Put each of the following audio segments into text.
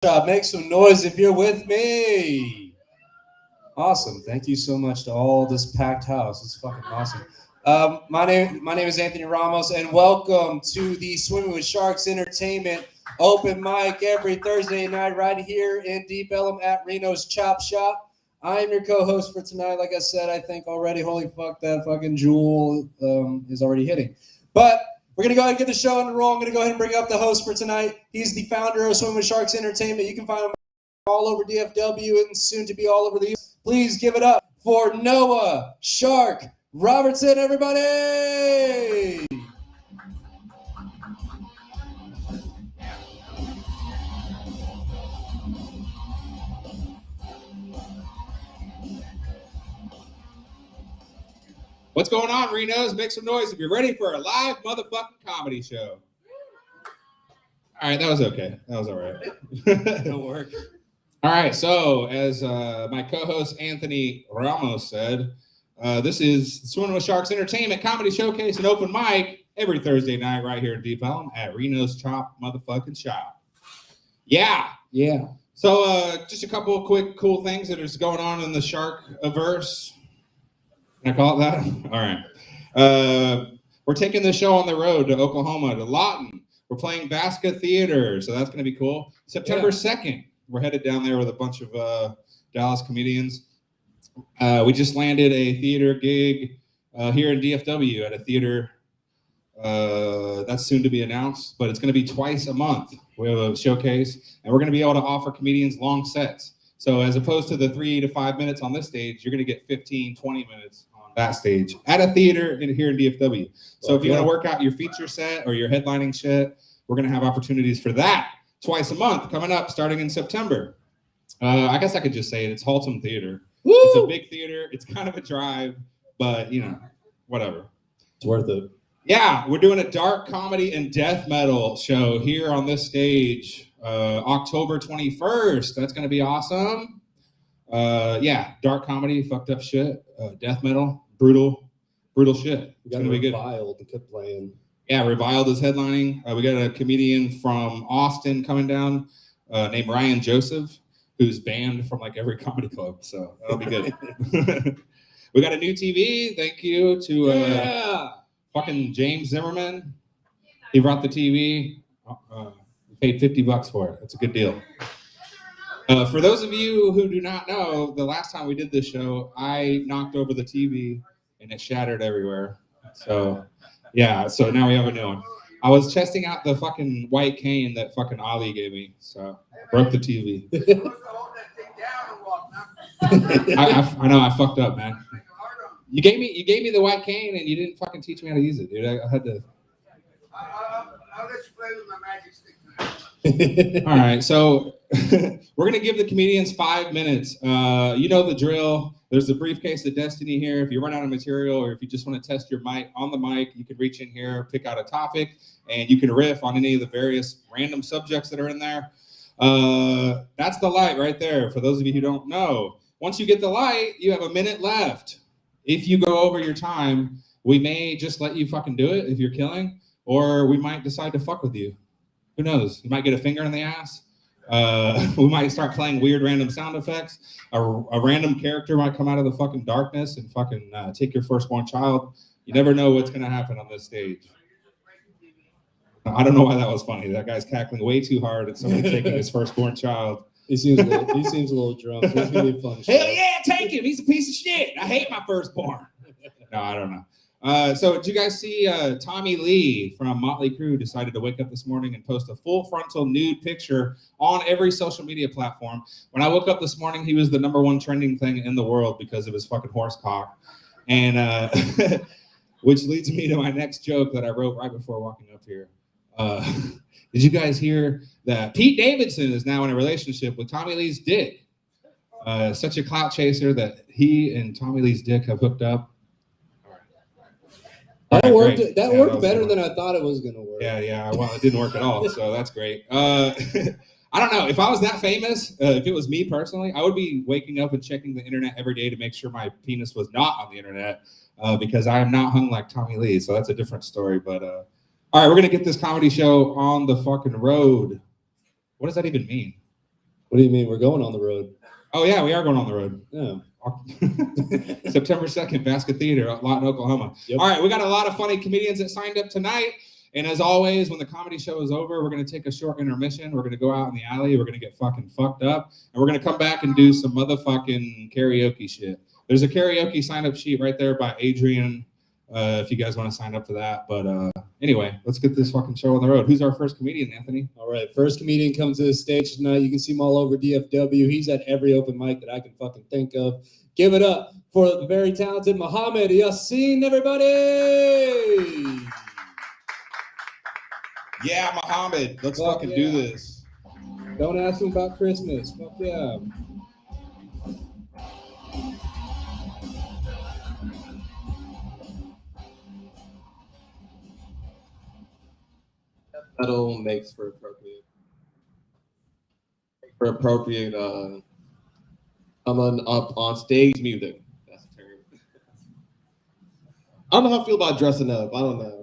Make some noise if you're with me. Awesome. Thank you so much to all this packed house. It's fucking awesome. My name is Anthony Ramos, and welcome to the Swimming with Sharks Entertainment open mic every Thursday night right here in Deep Ellum at Reno's Chop Shop. I'm your co-host for tonight. Like I said, I think already, holy fuck, that fucking jewel is already hitting. But we're going to go ahead and get the show on the roll. I'm going to go ahead and bring up the host for tonight. He's the founder of Swimming with Sharks Entertainment. You can find him all over DFW and soon to be all over the US. Please give it up for Noah Shark Robertson, everybody! What's going on, RENO'S? Make some noise if you're ready for a live motherfucking comedy show. All right, that was okay. That was all right. It'll work. All right, so as my co-host Anthony Ramos said, this is Swimming with Sharks Entertainment Comedy Showcase and Open Mic every Thursday night right here in Deep Ellum at Reno's Chop motherfucking Shop. Yeah. So just a couple of quick cool things that is going on in the Shark-averse. Can I call it that? All right. We're taking the show on the road to Oklahoma, to Lawton. We're playing Vasca Theater, so that's going to be cool. September 2nd, we're headed down there with a bunch of Dallas comedians. We just landed a theater gig here in DFW at a theater that's soon to be announced, but it's going to be twice a month. We have a showcase, and we're going to be able to offer comedians long sets. So as opposed to the 3 to 5 minutes on this stage, you're going to get 15, 20 minutes on that stage at a theater here in DFW. So if you want to work out your feature set or your headlining shit, we're going to have opportunities for that twice a month coming up starting in September. I guess I could just say it. It's Haltom Theater. Woo! It's a big theater. It's kind of a drive, but, you know, whatever. It's worth it. Yeah, we're doing a dark comedy and death metal show here on this stage. October 21st. That's going to be awesome. Yeah, dark comedy, fucked up shit, death metal, brutal shit. It's going to be good. Reviled and kept playing. Yeah, Reviled is headlining. We got a comedian from Austin coming down named Ryan Joseph, who's banned from like every comedy club. So that'll be good. We got a new TV. Thank you to fucking James Zimmerman. He brought the TV. Paid $50 for it. It's a good deal. For those of you who do not know, the last time we did this show, I knocked over the TV and it shattered everywhere. So, yeah, so now we have a new one. I was testing out the fucking white cane that fucking Ali gave me, so I broke the TV. I know, I fucked up, man. You gave me the white cane and you didn't fucking teach me how to use it, dude. I had to. I'll let you play with my magic stick. All right, so we're going to give the comedians 5 minutes. You know the drill. There's the briefcase of destiny here. If you run out of material or if you just want to test your mic on the mic, you can reach in here, pick out a topic, and you can riff on any of the various random subjects that are in there. That's the light right there for those of you who don't know. Once you get the light, you have a minute left. If you go over your time, we may just let you fucking do it if you're killing, or we might decide to fuck with you. Who knows? You might get a finger in the ass. We might start playing weird random sound effects. A random character might come out of the fucking darkness and fucking take your firstborn child. You never know what's going to happen on this stage. I don't know why that was funny. That guy's cackling way too hard at someone taking his firstborn child. He seems a little drunk. So it's going to be a fun show. Hell yeah, take him. He's a piece of shit. I hate my firstborn. No, I don't know. So did you guys see Tommy Lee from Motley Crue decided to wake up this morning and post a full frontal nude picture on every social media platform? When I woke up this morning, he was the #1 trending thing in the world because of his fucking horse cock. And which leads me to my next joke that I wrote right before walking up here. Did you guys hear that Pete Davidson is now in a relationship with Tommy Lee's dick? Such a clout chaser that he and Tommy Lee's dick have hooked up. That worked better than I thought it was going to work. Yeah. Well, it didn't work at all, so that's great. I don't know. If I was that famous, if it was me personally, I would be waking up and checking the internet every day to make sure my penis was not on the internet because I am not hung like Tommy Lee, so that's a different story. But all right, we're going to get this comedy show on the fucking road. What does that even mean? What do you mean? We're going on the road. Oh yeah, we are going on the road. Yeah. September 2nd, Basket Theater, Lawton, Oklahoma. Yep. All right, we got a lot of funny comedians that signed up tonight. And as always, when the comedy show is over, we're going to take a short intermission. We're going to go out in the alley. We're going to get fucking fucked up. And we're going to come back and do some motherfucking karaoke shit. There's a karaoke sign-up sheet right there by Adrian, if you guys want to sign up for that. But anyway, let's get this fucking show on the road. Who's our first comedian, Anthony? All right, first comedian comes to the stage tonight. You can see him all over DFW. He's at every open mic that I can fucking think of. Give it up for the very talented Muhammad Yassin, everybody! Yeah, Muhammad. Let's Fuck fucking yeah. do this. Don't ask him about Christmas. Fuck yeah. Metal makes for appropriate coming up on stage music. That's the term. I don't know how I feel about dressing up. I don't know.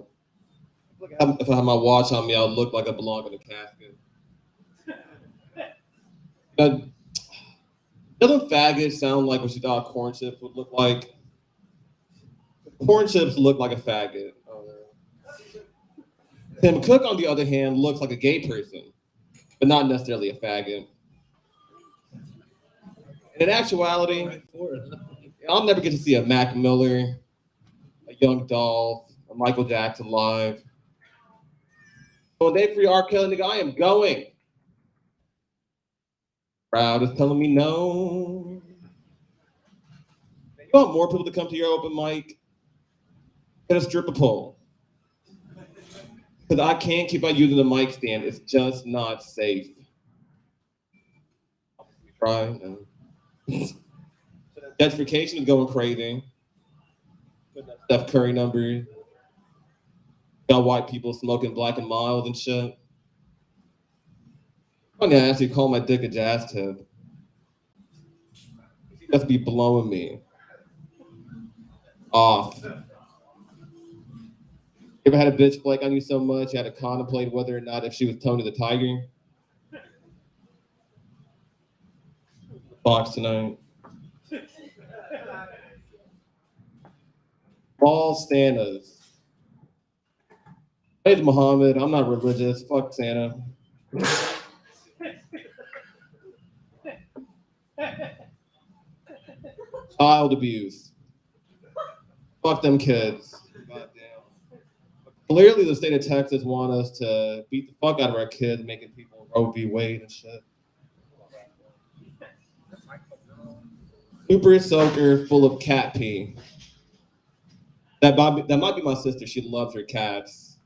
If I have my watch on me, I'll look like I belong in a casket. Doesn't faggot sound like what you thought corn chips would look like? Corn chips look like a faggot. Tim Cook, on the other hand, looks like a gay person, but not necessarily a faggot. And in actuality, I'll never get to see a Mac Miller, a Young Dolph, a Michael Jackson live. So when they free R. Kelly, nigga, I am going. Crowd is telling me no. You want more people to come to your open mic? Get a stripper pole. Because I can't keep on using the mic stand. It's just not safe. Try. No. Gentrification is going crazy. Steph Curry numbers. Got white people smoking Black and Mild and shit. I'm gonna actually call my dick a jazz tip. He must be blowing me off. You ever had a bitch flake on you so much you had to contemplate whether or not if she was Tony the Tiger? Box tonight. All Santas. My name's Muhammad. I'm not religious. Fuck Santa. Child abuse. Fuck them kids. Clearly, the state of Texas want us to beat the fuck out of our kids, making people Roe v. Wade and shit. Super soaker full of cat pee. That might be my sister. She loves her cats.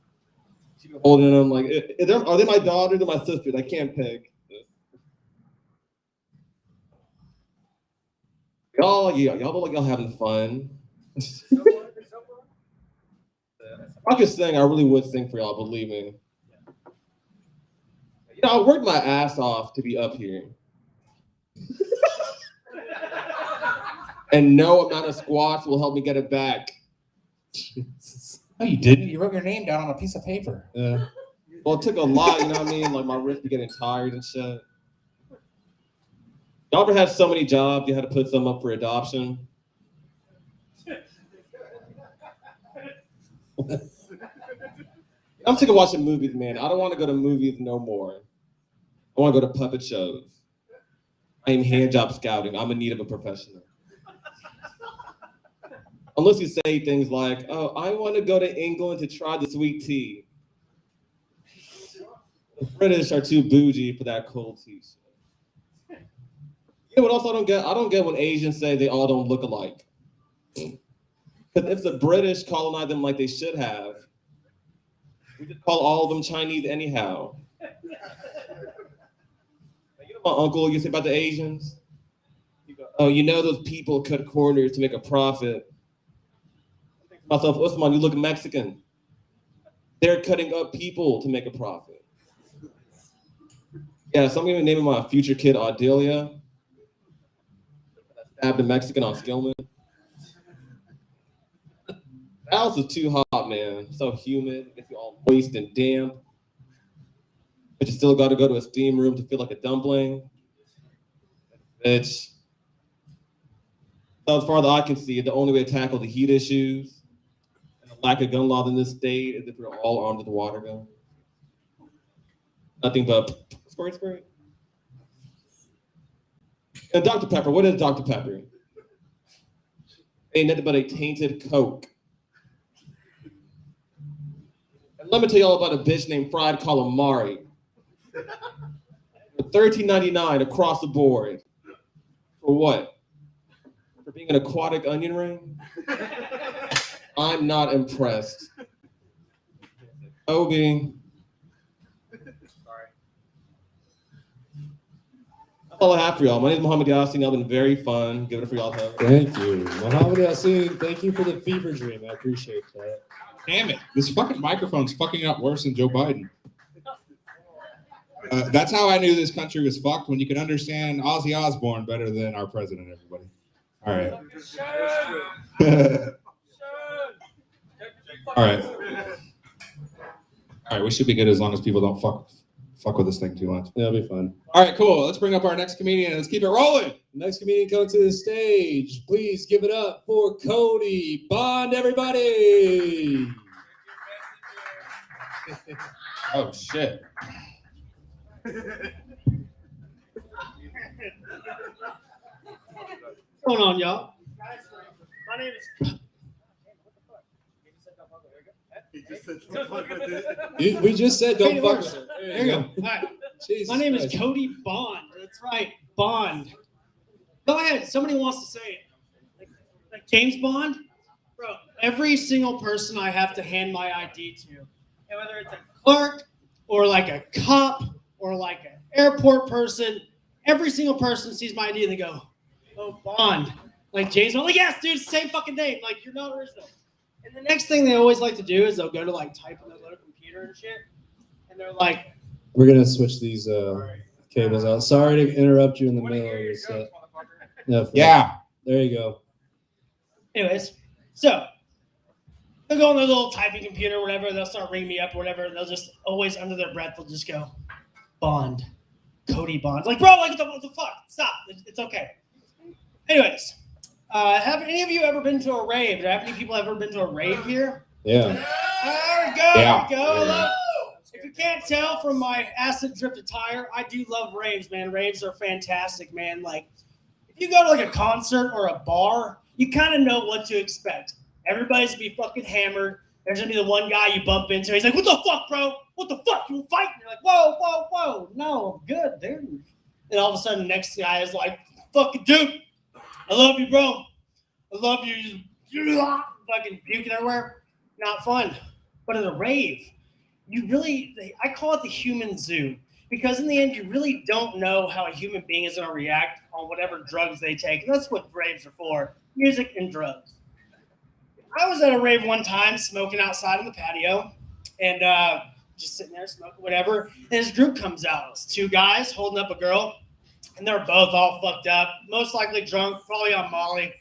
She's holding them like, are they my daughters or my sisters? I can't pick. Y'all look like y'all having fun. I could sing. I really would sing for y'all, believe me. You know, I worked my ass off to be up here. And no amount of squats will help me get it back. No, you didn't. You wrote your name down on a piece of paper. Yeah. Well, it took a lot, you know what I mean? Like my wrist be getting tired and shit. Y'all ever had so many jobs you had to put some up for adoption? I'm sick of watching movies, man. I don't want to go to movies no more. I want to go to puppet shows. I am hand job scouting. I'm in need of a professional. Unless you say things like, oh, I want to go to England to try the sweet tea. The British are too bougie for that cold tea. You know what else I don't get? I don't get when Asians say they all don't look alike. Because if the British colonize them like they should have, we just call all of them Chinese anyhow. You know my uncle used to say about the Asians? Oh, you know those people cut corners to make a profit. I think to myself, Usman, you look Mexican. They're cutting up people to make a profit. Yeah, so I'm going to name my future kid Audelia. Stabbed a Mexican on Skillman. Dallas is too hot, man. So humid. Gets you all moist and damp. But you still got to go to a steam room to feel like a dumpling. Bitch. So as far as I can see, the only way to tackle the heat issues and the lack of gun laws in this state is if we're all armed with water gun. Nothing but squirt. And Dr. Pepper, what is Dr. Pepper? Ain't nothing but a tainted Coke. And let me tell you all about a bitch named Fried Calamari. For $13.99 across the board. For what? For being an aquatic onion ring? I'm not impressed. Obi. Sorry. That's all I have for y'all. My name is Muhammad Yasin. Y'all been very fun. Give it up for y'all. Thank you. Muhammad Yasin, thank you for the fever dream. I appreciate that. Damn it. This fucking microphone's fucking up worse than Joe Biden. That's how I knew this country was fucked, when you can understand Ozzy Osbourne better than our president, everybody. All right. All right. All right, we should be good as long as people don't fuck with this thing too much. That'll be fun. All right, cool. Let's bring up our next comedian and let's keep it rolling. Next comedian coming to the stage. Please give it up for Cody Bond, everybody. Oh, shit. What's going on, y'all? My name is. We just said don't fuck with There her. you go. All right. Jesus My name is Christ. Cody Bond. That's right, Bond. Go ahead. Somebody wants to say it. Like James Bond? Bro, every single person I have to hand my ID to, and whether it's a clerk or like a cop or like an airport person, every single person sees my ID and they go, oh, Bond. Like James Bond. Like, yes, dude, same fucking name. Like, you're not original. And the next thing they always like to do is they'll go to like type on their little computer and shit. And they're like, We're gonna switch these cables out. Sorry to interrupt you in the middle of your set. No, Yeah. There you go. anyways, so they'll go on their little typing computer or whatever. They'll start ringing me up or whatever. And they'll just always under their breath, they'll just go, Bond, Cody Bond. Like, bro, like, what the fuck? Stop. It's okay. Anyways, have any of you ever been to a rave? Have any people ever been to a rave here? Yeah. There we go. Yeah. There we go. Hello. If you can't tell from my acid drip attire, I do love raves, man. Raves are fantastic, man. Like, if you go to like a concert or a bar, you kind of know what to expect. Everybody's gonna be fucking hammered. There's gonna be the one guy you bump into. He's like, "What the fuck, bro? What the fuck? You fighting?" You're like, "Whoa, whoa, whoa! No, I'm good, dude." And all of a sudden, the next guy is like, "Fucking dude, I love you, bro. I love you." Fucking puking everywhere. Not fun. But at a rave, I call it the human zoo, because in the end, you really don't know how a human being is going to react on whatever drugs they take. And that's what raves are for, music and drugs. I was at a rave one time, smoking outside on the patio, and just sitting there smoking whatever, and this group comes out. It's two guys holding up a girl, and they're both all fucked up, most likely drunk, probably on Molly.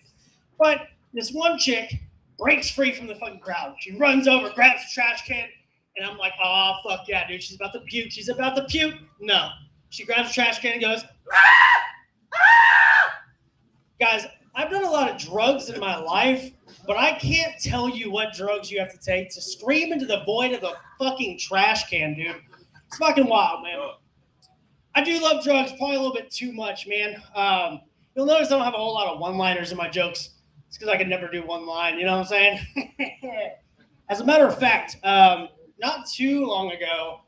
But this one chick breaks free from the fucking crowd. She runs over, grabs the trash can, and I'm like, oh, fuck yeah, dude. She's about to puke. She's about to puke. No. She grabs the trash can and goes, Guys, I've done a lot of drugs in my life, but I can't tell you what drugs you have to take to scream into the void of the fucking trash can, dude. It's fucking wild, man. I do love drugs, probably a little bit too much, man. You'll notice I don't have a whole lot of one-liners in my jokes. It's because I can never do one line, you know what I'm saying? As a matter of fact, not too long ago,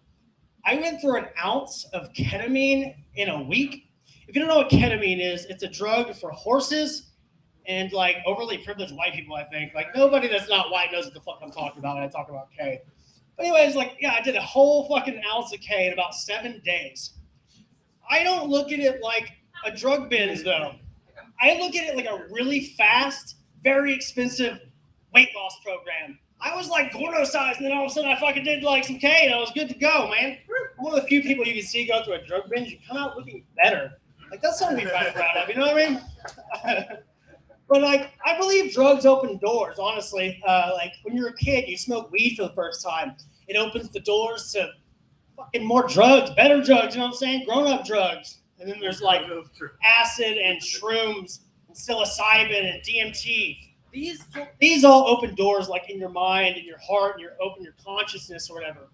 I went through an ounce of ketamine in a week. If you don't know what ketamine is, it's a drug for horses and like overly privileged white people, I think. Like nobody that's not white knows what the fuck I'm talking about when I talk about K. But anyways, like, yeah, I did a whole fucking ounce of K in about 7 days. I don't look at it like a drug binge, though. I look at it like a really fast, very expensive weight loss program. I was like gordo size, and then all of a sudden I fucking did like some K, and I was good to go, man. I'm one of the few people you can see go through a drug binge. You come out looking better. Like, that's something to be kind of proud of, you know what I mean? But, like, I believe drugs open doors, honestly. Like, when you're a kid, you smoke weed for the first time. It opens the doors to fucking more drugs, better drugs, you know what I'm saying? Grown-up drugs. And then there's like acid and shrooms and psilocybin and DMT. These all open doors like in your mind and your heart and your consciousness or whatever.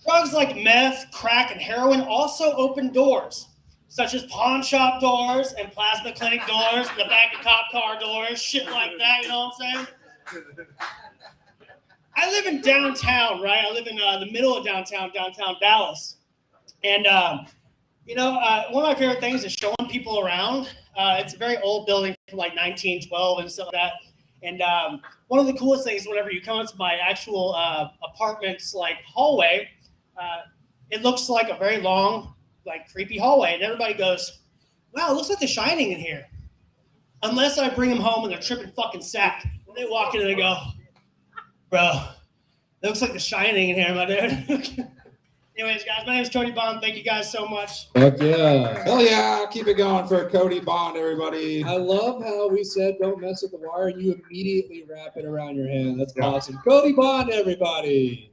Drugs like meth, crack, and heroin also open doors, such as pawn shop doors and plasma clinic doors and the back of cop car doors, shit like that, you know what I'm saying? I live in downtown, right? I live in the middle of downtown Dallas. And, one of my favorite things is showing people around. It's a very old building from like 1912 and stuff like that. And one of the coolest things, whenever you come into my actual apartment's like hallway, it looks like a very long, like creepy hallway. And everybody goes, wow, it looks like The Shining in here. Unless I bring them home and they're tripping fucking sack. And they walk in and they go, bro, it looks like The Shining in here, my dude. Anyways, guys, my name is Cody Bond. Thank you guys so much. Fuck yeah. Hell yeah, keep it going for Cody Bond, everybody. I love how we said don't mess with the wire and you immediately wrap it around your hand. That's awesome. Cody Bond, everybody.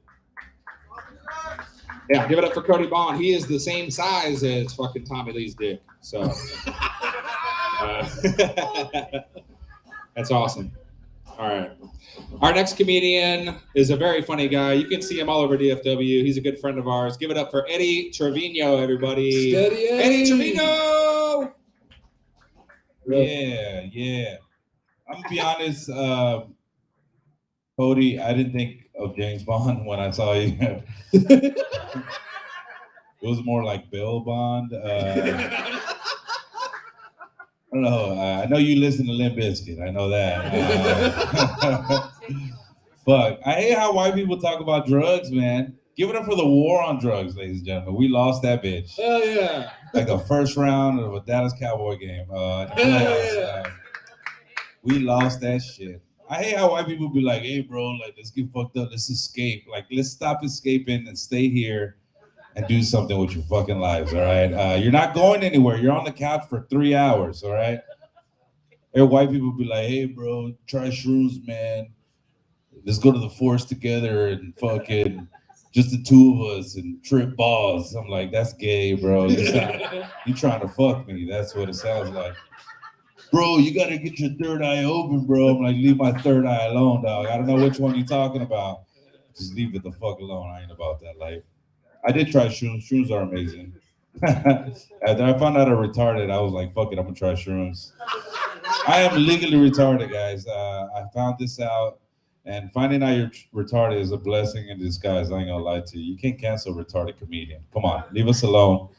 Yeah, give it up for Cody Bond. He is the same size as fucking Tommy Lee's dick. So that's awesome. All right. Our next comedian is a very funny guy. You can see him all over DFW. He's a good friend of ours. Give it up for Eddie Trevino, everybody. Steady Eddie Trevino! Yeah. I'm gonna be honest, Cody, I didn't think of James Bond when I saw you. It was more like Bill Bond. I don't know. I know you listen to Limp Bizkit. I know that. Fuck. I hate how white people talk about drugs, man. Give it up for the war on drugs, ladies and gentlemen. We lost that bitch. Hell yeah. Like the first round of a Dallas Cowboy game. In the playoffs. We lost that shit. I hate how white people be like, hey, bro, like, let's get fucked up. Let's escape. Like, let's stop escaping and stay here and do something with your fucking lives, all right? You're not going anywhere. You're on the couch for 3 hours, all right? And white people be like, hey, bro, try shrooms, man. Let's go to the forest together and fucking just the two of us and trip balls. I'm like, that's gay, bro. You trying to fuck me. That's what it sounds like. Bro, you got to get your third eye open, bro. I'm like, leave my third eye alone, dog. I don't know which one you're talking about. Just leave it the fuck alone. I ain't about that life. I did try shrooms. Shrooms are amazing. After I found out I'm retarded, I was like, fuck it, I'm gonna try shrooms. I am legally retarded, guys. I found this out, and finding out you're retarded is a blessing in disguise. I ain't gonna lie to you. You can't cancel a retarded comedian. Come on, leave us alone.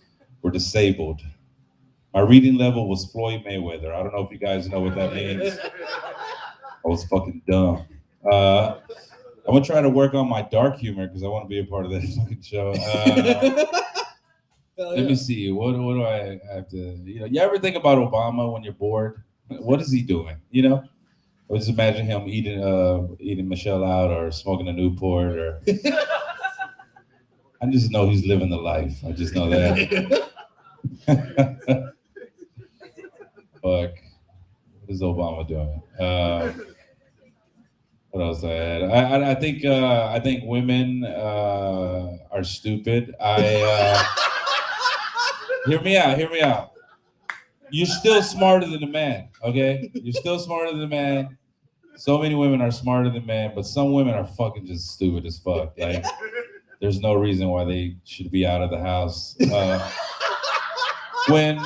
We're disabled. My reading level was Floyd Mayweather. I don't know if you guys know what that means. I was fucking dumb. I'm gonna try to work on my dark humor because I want to be a part of that fucking show. Let me see. What do I have to? You ever think about Obama when you're bored? What is he doing? I just imagine him eating Michelle out or smoking a Newport or. I just know he's living the life. I just know that. Fuck. What is Obama doing? What else I had? I think women are stupid. Hear me out. You're still smarter than the man, okay? You're still smarter than the man. So many women are smarter than men, but some women are fucking just stupid as fuck. Like, there's no reason why they should be out of the house. When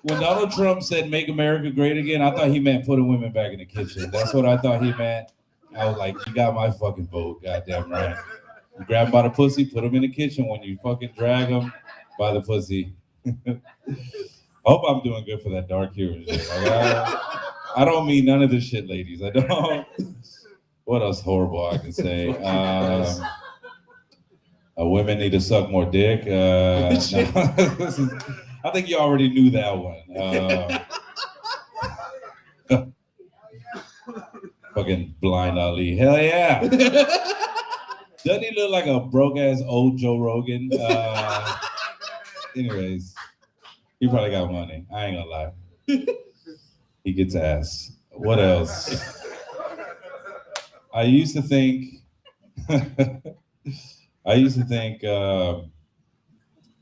Donald Trump said "Make America Great Again," I thought he meant putting women back in the kitchen. That's what I thought he meant. I was like, you got my fucking vote, goddamn right. You grab him by the pussy, put him in the kitchen when you fucking drag him by the pussy. I hope I'm doing good for that dark humor shit. Like, I don't mean none of this shit, ladies. I don't. What else horrible I can say? Women need to suck more dick. No. I think you already knew that one. Fucking Blind Ali. Hell yeah. Doesn't he look like a broke ass old Joe Rogan? Anyways, he probably got money. I ain't gonna lie. He gets ass. What else? I used to think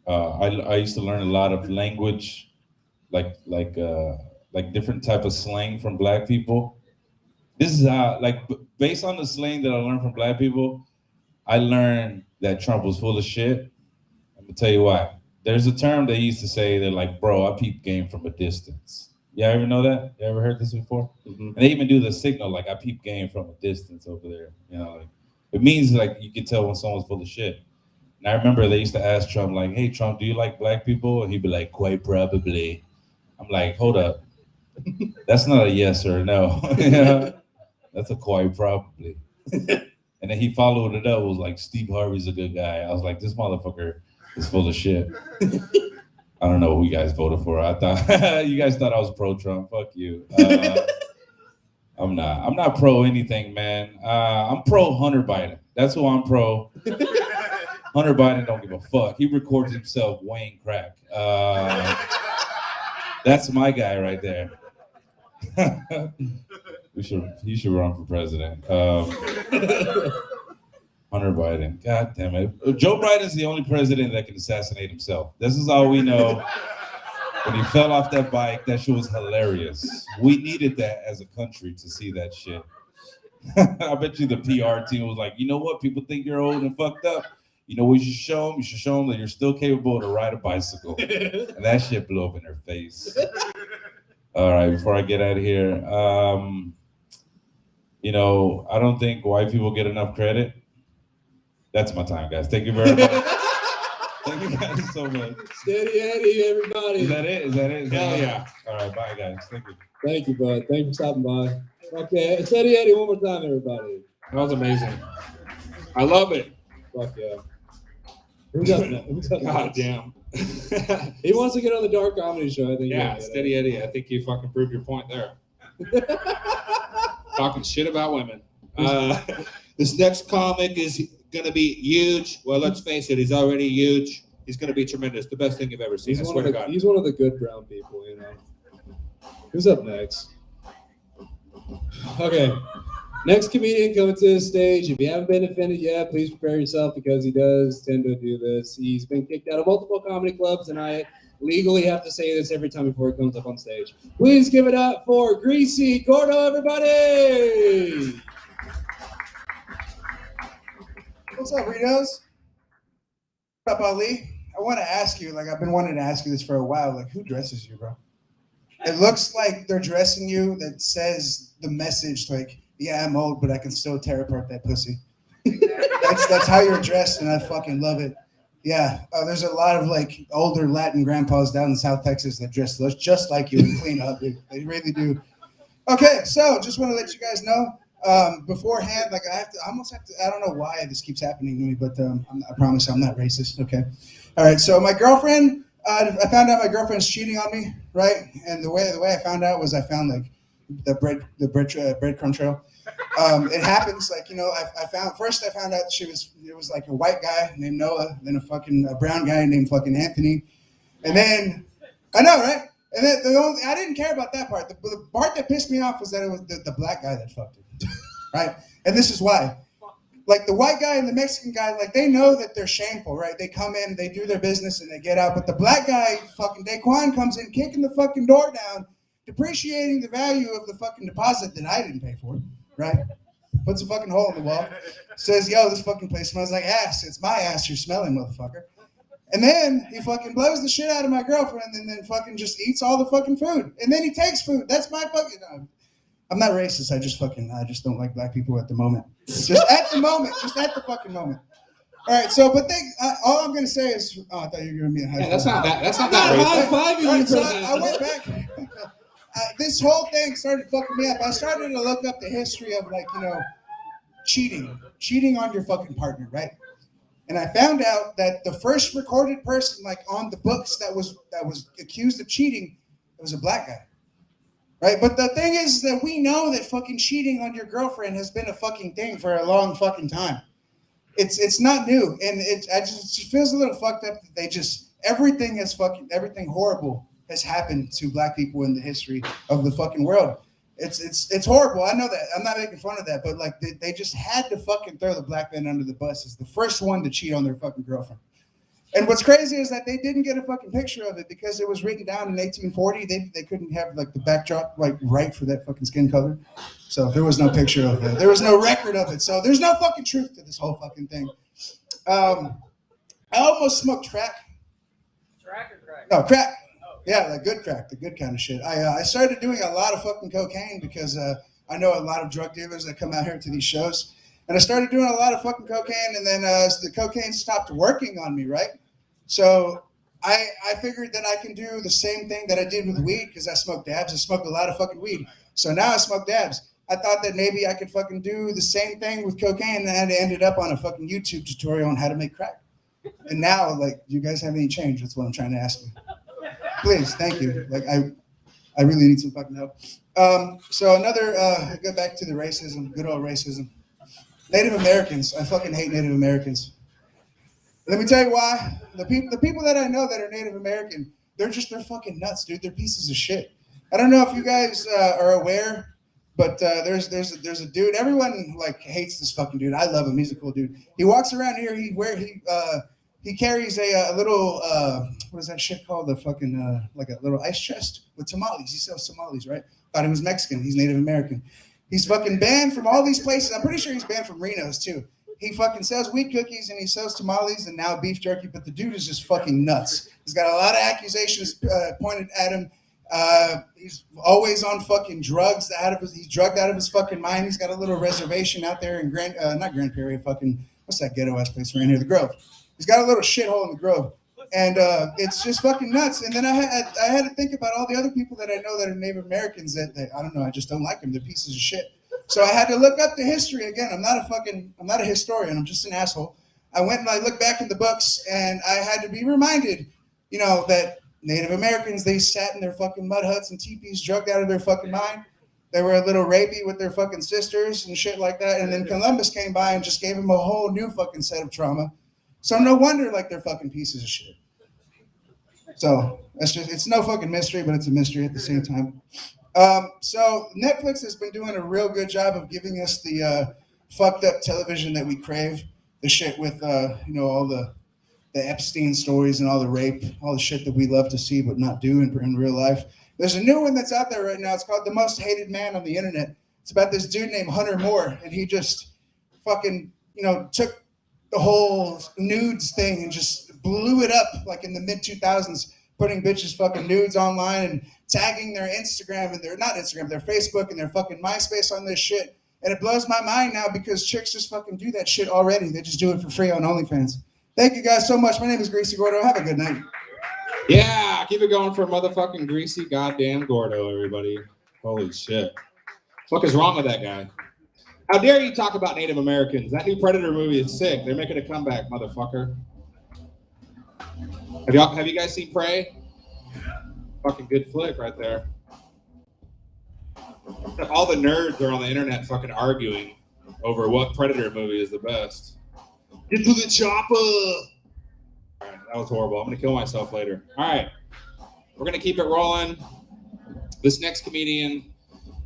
I used to learn a lot of language, like different type of slang from Black people. This is how, based on the slang that I learned from Black people, I learned that Trump was full of shit. I'm gonna tell you why. There's a term they used to say, they're like, bro, I peep game from a distance. You ever know that? You ever heard this before? Mhm. And they even do the signal, like, I peep game from a distance over there. You know, like, it means like you can tell when someone's full of shit. And I remember they used to ask Trump, like, hey, Trump, do you like Black people? And he'd be like, quite probably. I'm like, hold up. That's not a yes or a no. You know? That's a quite probably. And then he followed it up, was like, Steve Harvey's a good guy. I was like, this motherfucker is full of shit. I don't know who you guys voted for. I thought you guys thought I was pro-Trump. Fuck you. I'm not. I'm not pro anything, man. I'm pro Hunter Biden. That's who I'm pro. Hunter Biden don't give a fuck. He records himself weighing crack. That's my guy right there. He should run for president. Hunter Biden. God damn it. Joe Biden's the only president that can assassinate himself. This is all we know. When he fell off that bike, that shit was hilarious. We needed that as a country to see that shit. I bet you the PR team was like, you know what? People think you're old and fucked up. You know what you should show them? You should show them that you're still capable to ride a bicycle. And that shit blew up in their face. All right, before I get out of here, you know, I don't think white people get enough credit. That's my time, guys. Thank you very much. Thank you guys so much. Steady Eddie, everybody. Is that it? Is that it? Hell yeah. All right, bye, guys. Thank you. Thank you, bud. Thank you for stopping by. Okay, Steady Eddie, one more time, everybody. That was amazing. I love it. Fuck yeah. Who's up now? Who's up God next? damn. He wants to get on the Dark Comedy Show. I think. Yeah, he'll get Steady Eddie. I think you fucking proved your point there. Talking shit about women. This next comic is gonna be huge. Well, let's face it, he's already huge. He's gonna be tremendous. The best thing you've ever seen. I swear to God. He's one of the good brown people, you know. Who's up next? Okay. Next comedian coming to the stage. If you haven't been offended yet, please prepare yourself because he does tend to do this. He's been kicked out of multiple comedy clubs, and I legally have to say this every time before he comes up on stage. Please give it up for Greasy Gordo, everybody! What's up, RENO'S? What's up, Ali? I want to ask you, like, I've been wanting to ask you this for a while. Like, who dresses you, bro? It looks like they're dressing you that says the message, like, yeah, I'm old, but I can still tear apart that pussy. That's how you're dressed, and I fucking love it. Yeah, there's a lot of, like, older Latin grandpas down in South Texas that dress just like you and clean up, dude. They really do. Okay, so just want to let you guys know, beforehand, like, I almost have to, I don't know why this keeps happening to me, but I promise I'm not racist, okay? All right, so my girlfriend, I found out my girlfriend's cheating on me, right? And the way I found out was I found, like, the breadcrumb trail. It happens, like, you know, I found out it was like a white guy named Noah, then a brown guy named fucking Anthony. And then, I know, right? And then I didn't care about that part. The part that pissed me off was that it was the black guy that fucked it, right? And this is why. Like, the white guy and the Mexican guy, like, they know that they're shameful, right? They come in, they do their business, and they get out. But the black guy, fucking Daquan, comes in, kicking the fucking door down, depreciating the value of the fucking deposit that I didn't pay for, right? Puts a fucking hole in the wall, says, yo, this fucking place smells like ass. It's my ass you're smelling, motherfucker. And then he fucking blows the shit out of my girlfriend and then fucking just eats all the fucking food. And then he takes food. That's my fucking... I'm not racist. I just don't like black people at the moment. Just at the moment. Just at the fucking moment. All right, so, but all I'm going to say is... Oh, I thought you were giving me a high five. That's not I'm that not racist. high-fiving you, All right, so President. I went back... this whole thing started fucking me up. I started to look up the history of, like, you know, cheating on your fucking partner, right? And I found out that the first recorded person, like, on the books that was accused of cheating, it was a black guy, right? But the thing is that we know that fucking cheating on your girlfriend has been a fucking thing for a long fucking time. It's not new, and it just feels a little fucked up that everything horrible has happened to black people in the history of the fucking world. It's horrible. I know that. I'm not making fun of that, but, like, they just had to fucking throw the black man under the bus as the first one to cheat on their fucking girlfriend. And what's crazy is that they didn't get a fucking picture of it because it was written down in 1840. They couldn't have like the backdrop like right for that fucking skin color. So there was no picture of it. There was no record of it. So there's no fucking truth to this whole fucking thing. I almost smoked crack. Crack or crack? No, crack. Yeah, like good crack, the good kind of shit. I started doing a lot of fucking cocaine because I know a lot of drug dealers that come out here to these shows. And I started doing a lot of fucking cocaine, and then the cocaine stopped working on me, right? So I figured that I can do the same thing that I did with weed because I smoked dabs. I smoked a lot of fucking weed. So now I smoke dabs. I thought that maybe I could fucking do the same thing with cocaine, and I ended up on a fucking YouTube tutorial on how to make crack. And now, like, do you guys have any change? That's what I'm trying to ask you. Please, thank you. Like, I really need some fucking help. So another, go back to the racism, good old racism. Native Americans. I fucking hate Native Americans. Let me tell you why. The people that I know that are Native American, they're fucking nuts, dude. They're pieces of shit. I don't know if you guys are aware, but there's a dude. Everyone like hates this fucking dude. I love him. He's a cool dude. He walks around here. He carries a little what is that shit called? The fucking like a little ice chest with tamales. He sells tamales, right? Thought he was Mexican. He's Native American. He's fucking banned from all these places. I'm pretty sure he's banned from Reno's too. He fucking sells wheat cookies and he sells tamales and now beef jerky, but the dude is just fucking nuts. He's got a lot of accusations pointed at him. He's always on fucking drugs. He's drugged out of his fucking mind. He's got a little reservation out there in not Grand Prairie, fucking, what's that ghetto ass place right near the Grove? He's got a little shithole in the Grove. And it's just fucking nuts. And then I had to think about all the other people that I know that are Native Americans that I don't know, I just don't like them. They're pieces of shit. So I had to look up the history again. I'm not a historian. I'm just an asshole. I went and I looked back in the books and I had to be reminded, you know, that Native Americans, they sat in their fucking mud huts and teepees, drugged out of their fucking mind. They were a little rapey with their fucking sisters and shit like that. And then Columbus came by and just gave them a whole new fucking set of trauma. So no wonder like they're fucking pieces of shit. So it's no fucking mystery, but it's a mystery at the same time. So Netflix has been doing a real good job of giving us the fucked up television that we crave. The shit with you know, all the Epstein stories and all the rape, all the shit that we love to see but not do in real life. There's a new one that's out there right now. It's called The Most Hated Man on the Internet. It's about this dude named Hunter Moore, and he just fucking, you know, took the whole nudes thing and just blew it up like in the mid-2000s, putting bitches fucking nudes online and tagging their Instagram and their Facebook and their fucking MySpace on this shit. And it blows my mind now because chicks just fucking do that shit already. They just do it for free on OnlyFans. Thank you guys so much. My name is Greasy Gordo. Have a good night. Yeah, keep it going for motherfucking Greasy goddamn Gordo, everybody. Holy shit. What is wrong with that guy? How dare you talk about Native Americans? That new Predator movie is sick. They're making a comeback, motherfucker. Have you guys seen Prey? Fucking good flick right there. All the nerds are on the internet fucking arguing over what Predator movie is the best. Get to the chopper! All right, that was horrible. I'm gonna kill myself later. All right, we're gonna keep it rolling. This next comedian,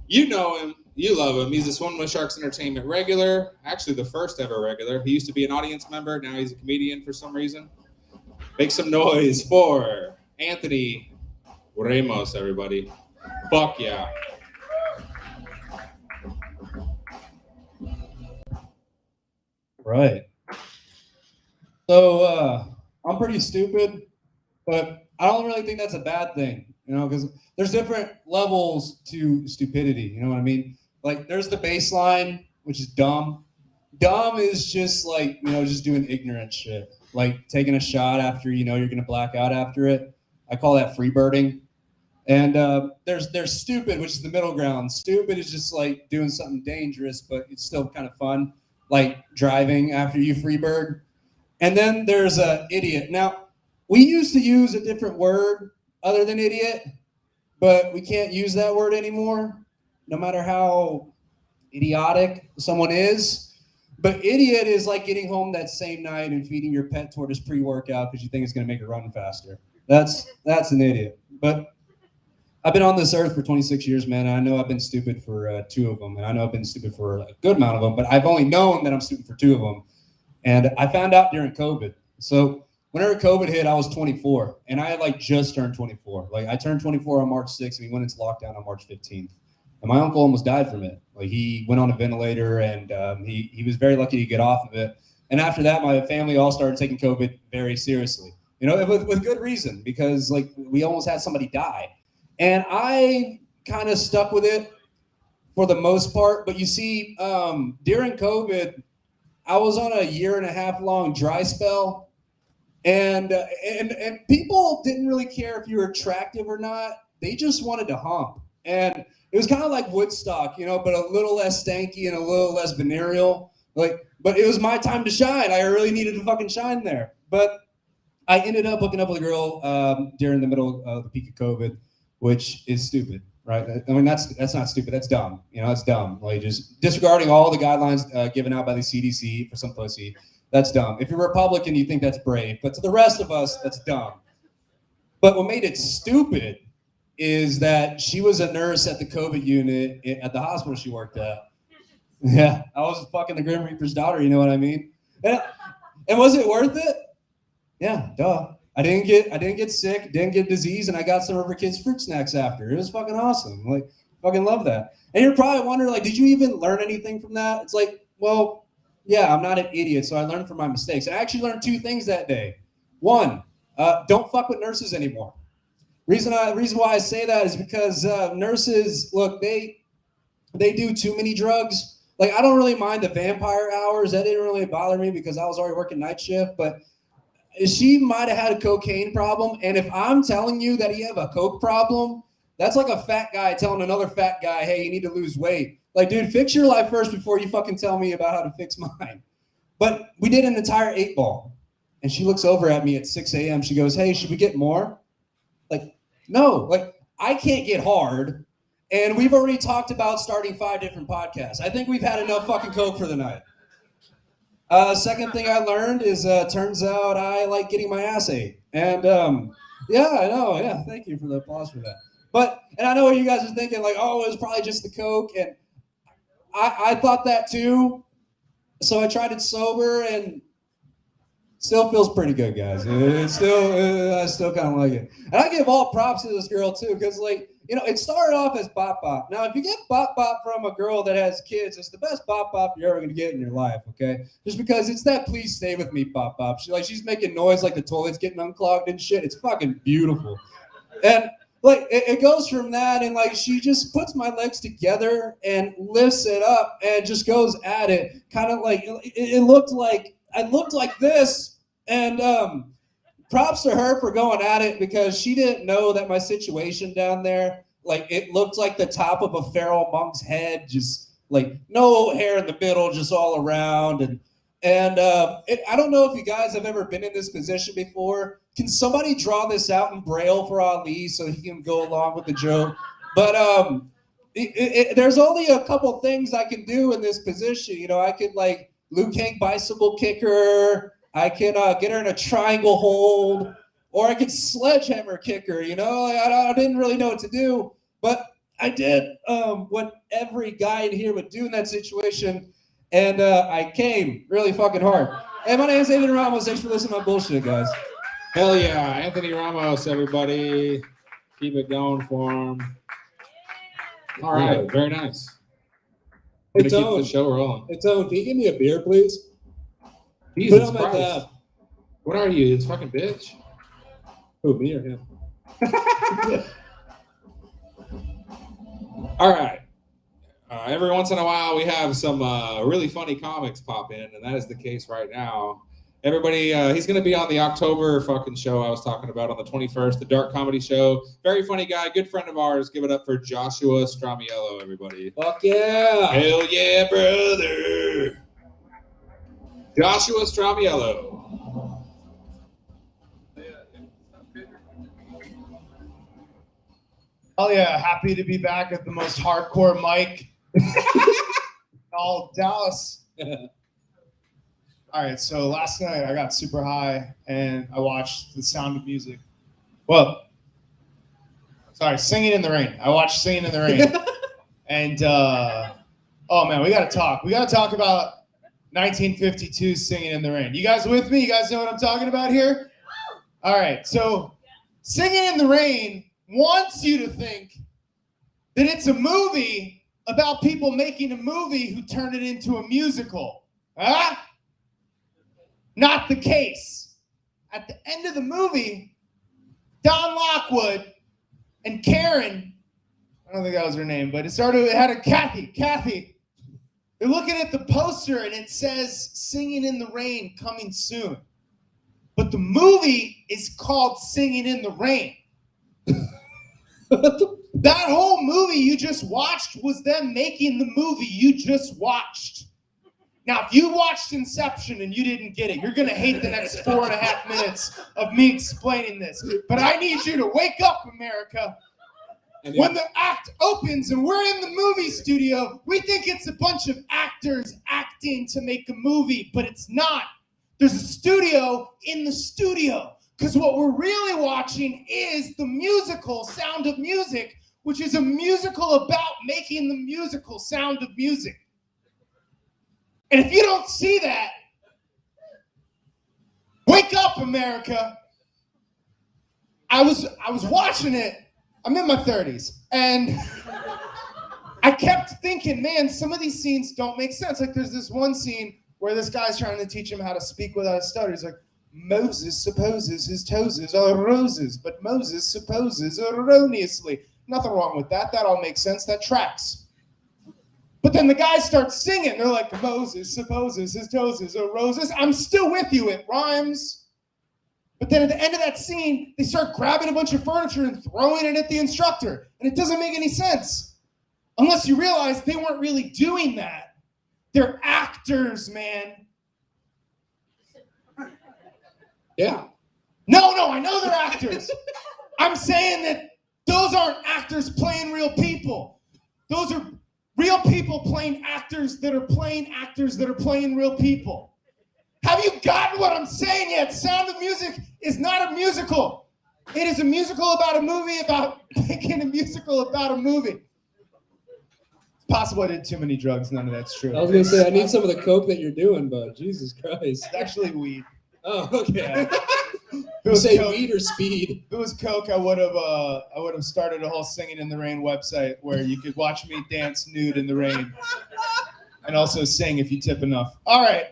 you know him, you love him. He's a Swimming with Sharks Entertainment regular, actually the first ever regular. He used to be an audience member, now he's a comedian for some reason. Make some noise for Anthony Ramos, everybody. Fuck yeah. Right. So I'm pretty stupid, but I don't really think that's a bad thing, you know, because there's different levels to stupidity. You know what I mean? Like there's the baseline, which is dumb. Dumb is just like, you know, just doing ignorant shit, like taking a shot after you know you're gonna black out after it. I call that freebirding. And there's stupid, which is the middle ground. Stupid is just like doing something dangerous, but it's still kind of fun, like driving after you freebird. And then there's idiot. Now, we used to use a different word other than idiot, but we can't use that word anymore, no matter how idiotic someone is. But idiot is like getting home that same night and feeding your pet tortoise pre-workout because you think it's going to make it run faster. That's an idiot. But I've been on this earth for 26 years, man. And I know I've been stupid for 2 of them. And I know I've been stupid for a good amount of them. But I've only known that I'm stupid for 2 of them. And I found out during COVID. So whenever COVID hit, I was 24, and I had like just turned 24. Like I turned 24 on March 6th, and we went into lockdown on March 15th. And my uncle almost died from it. Like he went on a ventilator, and he was very lucky to get off of it. And after that, my family all started taking COVID very seriously. You know, with good reason, because like we almost had somebody die. And I kind of stuck with it for the most part. But you see, during COVID, I was on a 1.5 year long dry spell. And people didn't really care if you were attractive or not. They just wanted to hump. And it was kind of like Woodstock, you know, but a little less stanky and a little less venereal. But it was my time to shine. I really needed to fucking shine there. But I ended up hooking up with a girl during the middle of the peak of COVID, which is stupid, right? I mean, that's not stupid. That's dumb. You know, that's dumb. Like just disregarding all the guidelines given out by the CDC for some pussy. That's dumb. If you're Republican, you think that's brave. But to the rest of us, that's dumb. But what made it stupid is that she was a nurse at the COVID unit at the hospital she worked at. Yeah, I was fucking the Grim Reaper's daughter, you know what I mean? And was it worth it? Yeah, duh. I didn't get sick, didn't get disease, and I got some of her kids' fruit snacks after. It was fucking awesome. Like, fucking love that. And you're probably wondering, like, did you even learn anything from that? It's like, well, yeah, I'm not an idiot, so I learned from my mistakes. I actually learned 2 things that day. One, don't fuck with nurses anymore. Reason why I say that is because nurses, look, they do too many drugs. Like, I don't really mind the vampire hours. That didn't really bother me because I was already working night shift. But she might have had a cocaine problem. And if I'm telling you that you have a coke problem, that's like a fat guy telling another fat guy, hey, you need to lose weight. Like, dude, fix your life first before you fucking tell me about how to fix mine. But we did an entire 8-ball. And she looks over at me at 6 a.m. She goes, hey, should we get more? Like, no. Like, I can't get hard. And we've already talked about starting 5 different podcasts. I think we've had enough fucking coke for the night. Second thing I learned is, turns out I like getting my ass ate. And yeah, I know. Yeah, thank you for the applause for that. And I know what you guys are thinking, like, oh, it was probably just the coke. And I thought that too. So I tried it sober and still feels pretty good, guys. I still kind of like it. And I give all props to this girl too, because like, you know, it started off as bop bop. Now, if you get bop bop from a girl that has kids, it's the best bop bop you're ever gonna get in your life, okay? Just because it's that please stay with me bop bop. She's making noise like the toilet's getting unclogged and shit. It's fucking beautiful. And like it goes from that, and like she just puts my legs together and lifts it up and just goes at it, kind of like it looked like I looked like this. And props to her for going at it, because she didn't know that my situation down there, like it looked like the top of a feral monk's head, just like no hair in the middle, just all around. And I don't know if you guys have ever been in this position before. Can somebody draw this out in Braille for Ali so he can go along with the joke? But there's only a couple things I can do in this position. You know, I could like Liu Kang bicycle kick her. I could get her in a triangle hold, or I could sledgehammer kick her. You know, I didn't really know what to do, but I did what every guy in here would do in that situation, and I came really fucking hard. Hey, my name is Anthony Ramos. Thanks for listening to my bullshit, guys. Hell yeah, Anthony Ramos, everybody. Keep it going for him. All right, very nice. Hey, Gonna keep Tone. the show rolling. Hey, Tone, can you give me a beer, please? Jesus Put on my Christ. tab. What are you? It's fucking bitch. Who, me or him? All right. Every once in a while, we have some really funny comics pop in, and that is the case right now. Everybody, he's going to be on the October fucking show I was talking about on the 21st, the Dark Comedy Show. Very funny guy, good friend of ours. Give it up for Joshua Stramiello, everybody. Fuck yeah. Hell yeah, brother. Joshua Stramiello. Oh yeah, happy to be back at the most hardcore mic in all of Dallas. All right, so last night I got super high and I watched The Sound of Music. Well, sorry, Singing in the Rain. I watched Singing in the Rain. And, oh man, we gotta talk. We gotta talk about 1952 Singing in the Rain. You guys with me? You guys know what I'm talking about here? All right, so Singing in the Rain wants you to think that it's a movie about people making a movie who turn it into a musical. Huh? Not the case. At the end of the movie, Don Lockwood and Karen, I don't think that was her name, but it had a Kathy. They're looking at the poster and it says Singing in the Rain coming soon. But the movie is called Singing in the Rain. That whole movie you just watched was them making the movie you just watched. Now, if you watched Inception and you didn't get it, you're going to hate the next 4.5 minutes of me explaining this. But I need you to wake up, America. When the act opens and we're in the movie studio, we think it's a bunch of actors acting to make a movie, but it's not. There's a studio in the studio. Because what we're really watching is the musical Sound of Music, which is a musical about making the musical Sound of Music. And if you don't see that, wake up, America. I was watching it. I'm in my 30s. And I kept thinking, man, some of these scenes don't make sense. Like there's this one scene where this guy's trying to teach him how to speak without a stutter. He's like, Moses supposes his toes are roses, but Moses supposes erroneously. Nothing wrong with that. That all makes sense. That tracks. But then the guys start singing. They're like, Moses supposes his toes are roses. I'm still with you. It rhymes. But then at the end of that scene, they start grabbing a bunch of furniture and throwing it at the instructor. And it doesn't make any sense. Unless you realize they weren't really doing that. They're actors, man. Yeah. No, I know they're actors. I'm saying that those aren't actors playing real people. Those are real people playing actors that are playing actors that are playing real people. Have you gotten what I'm saying yet? Sound of Music is not a musical. It is a musical about a movie about making a musical about a movie. It's possible I did too many drugs. None of that's true. I was going to say, I need some of the coke that you're doing, but Jesus Christ. It's actually weed. Oh, okay. Yeah. If it You was say coke, weed or speed? if it was coke, I would have started a whole Singing in the Rain website where you could watch me dance nude in the rain and also sing if you tip enough. All right.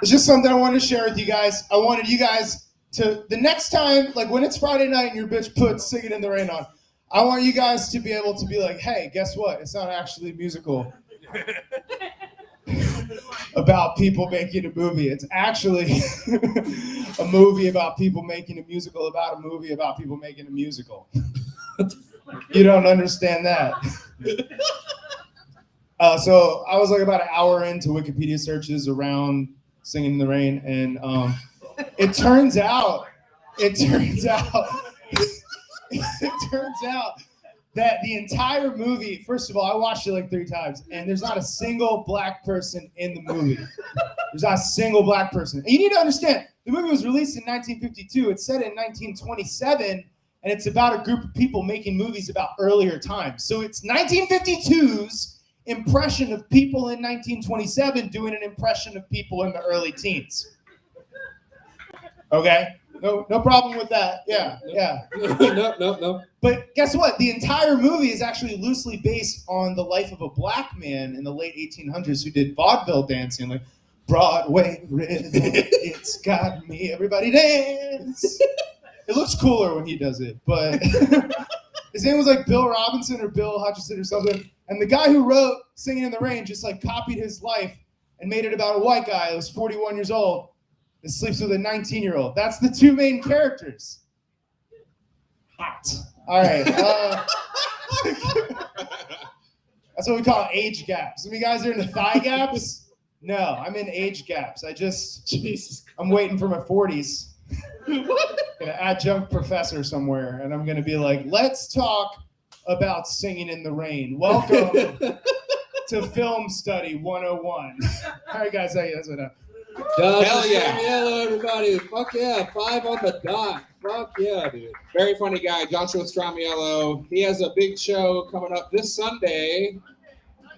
It's just something I wanted to share with you guys. I wanted you guys to, the next time, like when it's Friday night and your bitch puts Singing in the Rain on, I want you guys to be able to be like, hey, guess what? It's not actually a musical about people making a movie. It's actually a movie about people making a musical about a movie about people making a musical. You don't understand that. So I was like about an hour into Wikipedia searches around Singing in the Rain, and it turns out that the entire movie, first of all, I watched it like 3 times, and there's not a single black person in the movie. There's not a single black person. And you need to understand, the movie was released in 1952. It's set in 1927, and it's about a group of people making movies about earlier times. So it's 1952's impression of people in 1927 doing an impression of people in the early teens. Okay? No problem with that. Yeah. No. But guess what? The entire movie is actually loosely based on the life of a black man in the late 1800s who did vaudeville dancing, like Broadway rhythm, it's got me, everybody dance. It looks cooler when he does it, but his name was like Bill Robinson or Bill Hutchison or something. And the guy who wrote Singing in the Rain just like copied his life and made it about a white guy that was 41 years old that sleeps with a 19-year-old. That's the 2 main characters. Hot. All right. That's what we call age gaps. Some of you guys are into thigh gaps? No, I'm in age gaps. I'm waiting for my 40s. Gonna adjunct professor somewhere, and I'm gonna be like, let's talk about Singing in the Rain. Welcome to Film Study 101. All right, guys, how you guys doing? Hell yeah. Hello, everybody. Fuck yeah. 5 on the dot. Fuck yeah, dude. Very funny guy, Joshua Stramiello. He has a big show coming up this Sunday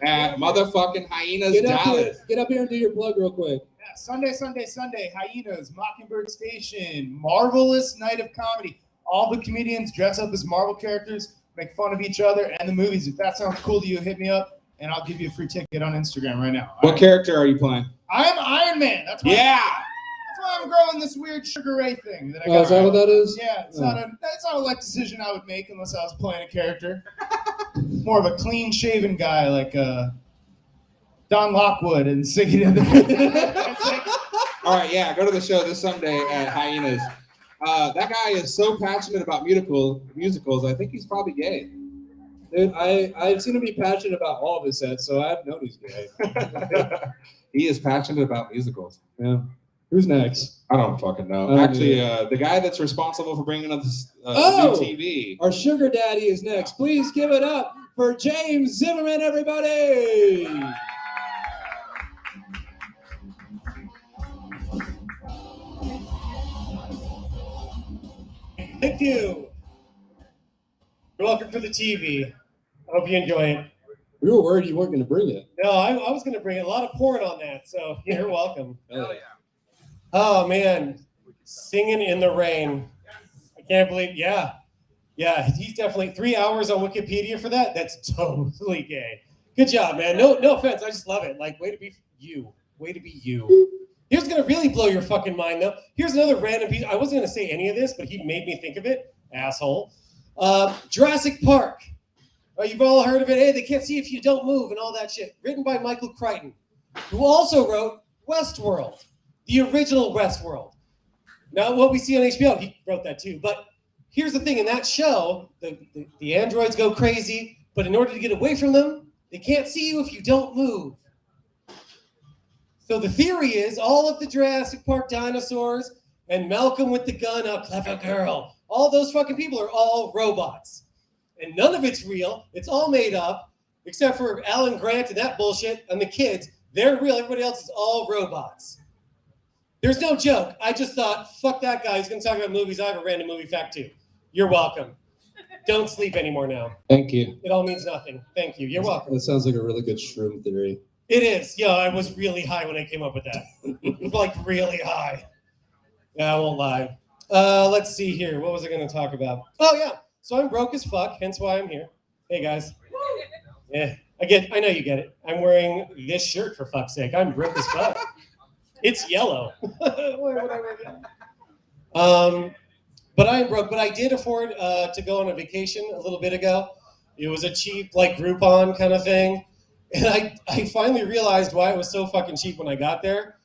at motherfucking Hyenas Dallas. Get up here and do your plug real quick. Sunday. Hyenas, Mockingbird Station, Marvelous Night of Comedy. All the comedians dress up as Marvel characters, make fun of each other and the movies. If that sounds cool to you, hit me up, and I'll give you a free ticket on Instagram right now. What character are you playing? I'm Iron Man. That's why. Yeah. That's why I'm growing this weird Sugar Ray thing that I got. Oh, is that what that is? Yeah, it's not a life decision I would make unless I was playing a character. More of a clean-shaven guy like Don Lockwood and singing in the. All right, yeah, go to the show this Sunday at Hyenas. That guy is so passionate about musicals. I think he's probably gay. Dude, I've seen him be passionate about all of his sets, so I've known he's gay. He is passionate about musicals. Yeah. Who's next? I don't fucking know. Oh, Actually, yeah. the guy that's responsible for bringing up this new TV. Our sugar daddy is next. Please give it up for James Zimmerman, everybody. Thank you. You're welcome for the TV. I hope you enjoy it. We were worried you weren't going to bring it. No, I was going to bring a lot of porn on that, so you're welcome. Hell yeah. Oh, man. Singing in the Rain. I can't believe, yeah. Yeah, he's definitely 3 hours on Wikipedia for that. That's totally gay. Good job, man. No offense. I just love it. Like, way to be you. Way to be you. Here's going to really blow your fucking mind, though. Here's another random piece. I wasn't going to say any of this, but he made me think of it. Asshole. Jurassic Park. Oh, you've all heard of it. Hey, they can't see if you don't move and all that shit. Written by Michael Crichton, who also wrote Westworld, the original Westworld. Now, what we see on HBO, he wrote that too. But here's the thing. In that show, the androids go crazy, but in order to get away from them, they can't see you if you don't move. So the theory is all of the Jurassic Park dinosaurs and Malcolm with the gun, a clever girl, all those fucking people are all robots. And none of it's real. It's all made up, except for Alan Grant and that bullshit and the kids. They're real. Everybody else is all robots. There's no joke. I just thought, fuck that guy. He's going to talk about movies. I have a random movie fact too. You're welcome. Don't sleep anymore now. Thank you. It all means nothing. Thank you. You're welcome. That sounds like a really good shroom theory. It is. Yeah, I was really high when I came up with that. Like really high. Yeah, I won't lie. Let's see here. What was I going to talk about? Oh, yeah. So I'm broke as fuck, hence why I'm here. Hey, guys. Yeah, I know you get it. I'm wearing this shirt, for fuck's sake. I'm broke as fuck. It's yellow. Why would I wear that? But I am broke. But I did afford to go on a vacation a little bit ago. It was a cheap, like, Groupon kind of thing. And I finally realized why it was so fucking cheap when I got there.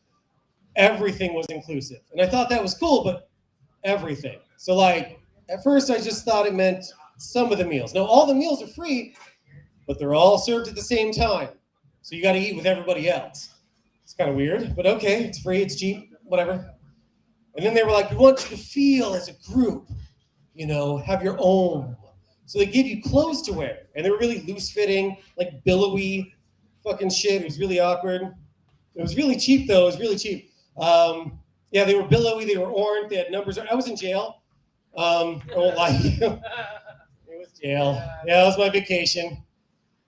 Everything was inclusive. And I thought that was cool, but everything. So, like, at first I just thought it meant some of the meals. No, all the meals are free, but they're all served at the same time. So you got to eat with everybody else. It's kind of weird, but okay. It's free, it's cheap, whatever. And then they were like, we want you to feel as a group, have your own. So they gave you clothes to wear. And they were really loose-fitting, like billowy fucking shit. It was really awkward. It was really cheap, though. It was really cheap. Yeah, they were billowy. They were orange. They had numbers. I was in jail. I won't lie to you. It was jail. Yeah, that was my vacation.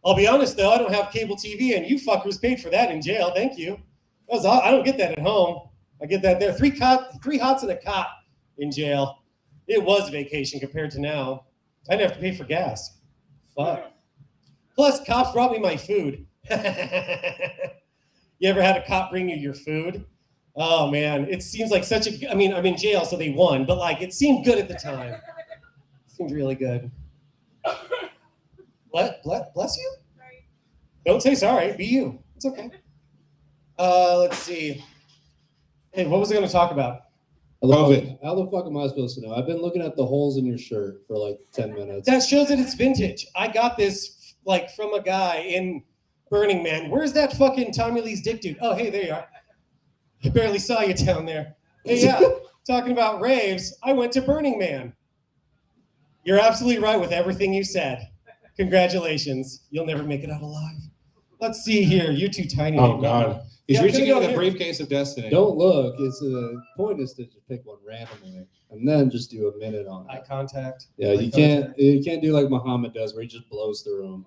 I'll be honest, though. I don't have cable TV, and you fuckers paid for that in jail. Thank you. I don't get that at home. I get that there. Three hots and a cot in jail. It was vacation compared to now. I didn't have to pay for gas. Fuck. Plus, cops brought me my food. You ever had a cop bring you your food? Oh, man. It seems like I'm in jail, so they won. But, like, it seemed good at the time. It seemed really good. Bless you? Sorry. Don't say sorry. Be you. It's okay. Let's see. Hey, what was I going to talk about? How the fuck am I supposed to know? I've been looking at the holes in your shirt for like 10 minutes. That shows that it's vintage. I got this like from a guy in Burning Man. Where's that fucking Tommy Lee's dick dude? Oh, hey, there you are. I barely saw you down there. Hey, yeah, talking about raves, I went to Burning Man. You're absolutely right with everything you said. Congratulations. You'll never make it out alive. Let's see here. You're too tiny. Oh, God. He's Yeah, reaching go into the here. briefcase of destiny. Don't look. It's the point is to just pick one randomly and then just do a minute on Eye it. contact. Yeah, you can't do like Muhammad does where he just blows through them.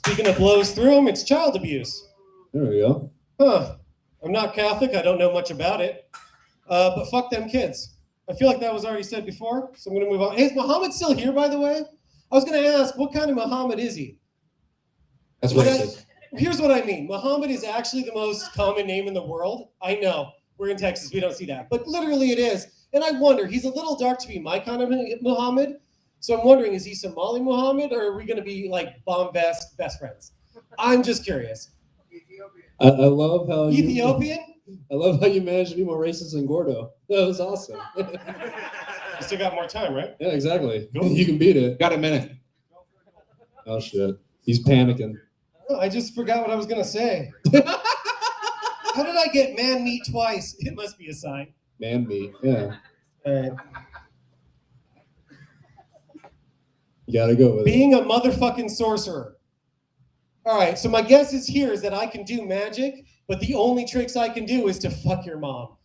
Speaking of blows through them, it's child abuse. There we go. Huh. I'm not Catholic. I don't know much about it. But fuck them kids. I feel like that was already said before, so I'm going to move on. Hey, is Muhammad still here, by the way? I was going to ask, what kind of Muhammad is he? That's racist. Here's what I mean. Muhammad is actually the most common name in the world. I know. We're in Texas. We don't see that. But literally it is. And I wonder, he's a little dark to be my kind of Muhammad. So I'm wondering, is he Somali Muhammad, or are we going to be like bomb best friends? I'm just curious. I love how Ethiopian? I love how you managed to be more racist than Gordo. That was awesome. You still got more time, right? Yeah, exactly. You can beat it. Got a minute. Oh shit. He's panicking. Oh, I just forgot what I was gonna say. How did I get man meat twice? It must be a sign. Man meat. Yeah. All right. You gotta go with it. Being a motherfucking sorcerer. All right, so my guess is that I can do magic, but the only tricks I can do is to fuck your mom.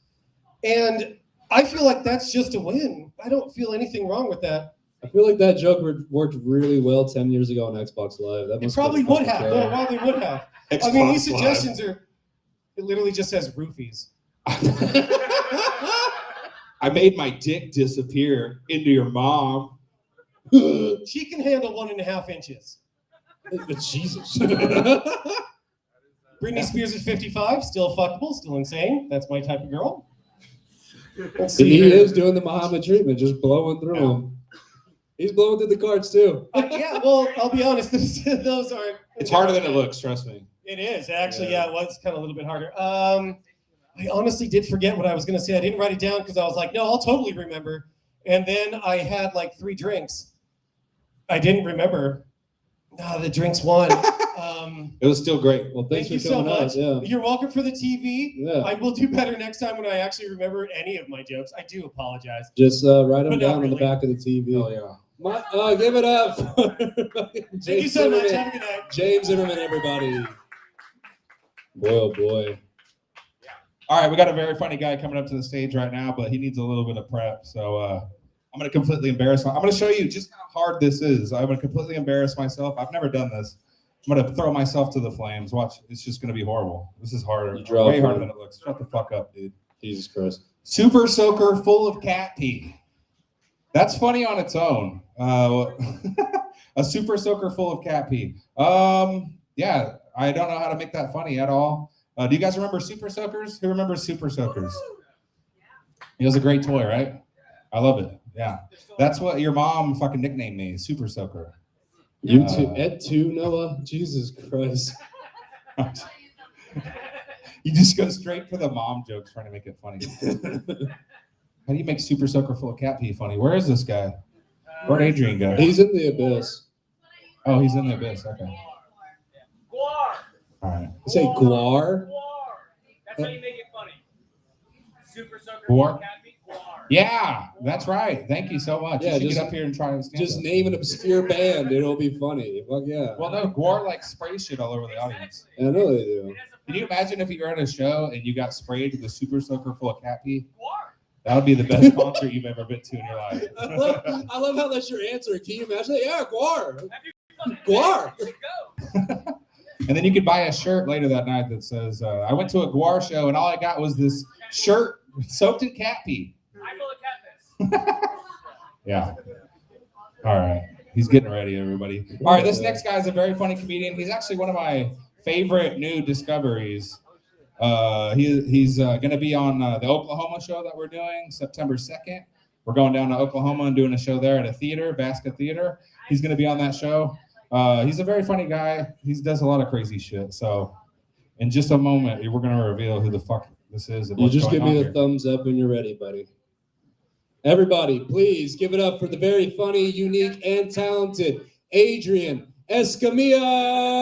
And I feel like that's just a win. I don't feel anything wrong with that. I feel like that joke worked really well 10 years ago on Xbox Live. That It must probably been would have. fucking No, probably would have. I mean, these suggestions are, it literally just says roofies. I made my dick disappear into your mom. She can handle 1.5 inches. Jesus. Britney Spears is 55, still fuckable, still insane. That's my type of girl. Let's see He here. is doing the Muhammad treatment, just blowing through them. He's blowing through the cards too. Yeah, well, I'll be honest, those aren't. It's harder than it looks, trust me. It is, actually, yeah, it was kind of a little bit harder. I honestly did forget what I was going to say. I didn't write it down because I was like, no, I'll totally remember. And then I had like 3 drinks. I didn't remember. No, the drinks won. It was still great. Well, thanks Thank for you so coming out. much. Yeah. You're welcome for the TV. Yeah. I will do better next time when I actually remember any of my jokes. I do apologize. Just write them But not down on the really. back of the TV. Oh, yeah. Give it up. Thank you so much. Have a good night. James Zimmerman, everybody. Boy, oh boy. All right, we got a very funny guy coming up to the stage right now, but he needs a little bit of prep. So I'm going to completely embarrass him. I'm going to show you just how hard this is. I'm going to completely embarrass myself. I've never done this. I'm going to throw myself to the flames. Watch. It's just going to be horrible. This is harder. Way harder than it looks. Shut the fuck up, dude. Jesus Christ. Super soaker full of cat pee. That's funny on its own. A super soaker full of cat pee. Yeah, I don't know how to make that funny at all. Do you guys remember super soakers? Who remembers super soakers? It was a great toy, right? I love it. Yeah. That's what your mom fucking nicknamed me, super soaker. You too, Ed too, Noah? Jesus Christ. You just go straight for the mom jokes trying to make it funny. How do you make super soaker full of cat pee funny? Where is this guy? Where'd Adrian go? He's in the abyss. Oh, he's in the abyss. Okay. Guar. All right. You say guar? Guar. That's how you make it funny. Super soaker. Guar? Cat meat, guar. Yeah, that's right. Thank you so much. Yeah, you should just- get up here and try and stand Just up. name an obscure band. It'll be funny. Fuck yeah. Well, no, Guar like sprays shit all over the audience. I know they do. Can you imagine if you were at a show and you got sprayed with a super soaker full of cat pee? Guar. That would be the best concert you've ever been to in your life. I love how that's your answer. Can you imagine that? Yeah, guar. That'd be fucking Guar. amazing. You should go. And then you could buy a shirt later that night that says, I went to a Guar show and all I got was this shirt soaked in cat pee. I feel a cat piss. Yeah. All right. He's getting ready, everybody. All right. This next guy is a very funny comedian. He's actually one of my favorite new discoveries. He's going to be on the Oklahoma show that we're doing September 2nd. We're going down to Oklahoma and doing a show there at a theater, Basket Theater. He's going to be on that show. He's a very funny guy. He does a lot of crazy shit. So in just a moment, we're going to reveal who the fuck this is. And You what's just going give me on the here. thumbs up when you're ready, buddy. Everybody, please give it up for the very funny, unique, and talented Adrian Escamilla.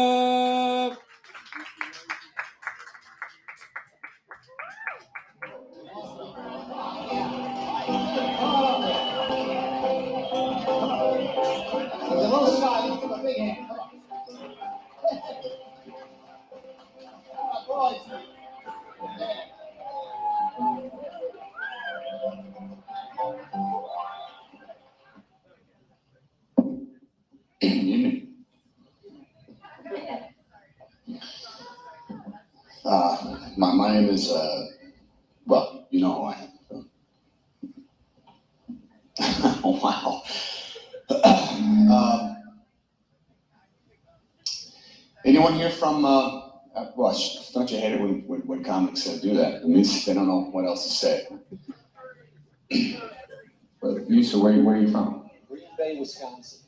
My name is, well, you know who I am. Oh, wow. Anyone here from, well, don't you hate it when comics do that? It means they don't know what else to say. But you, so where are you from? Green Bay, Wisconsin.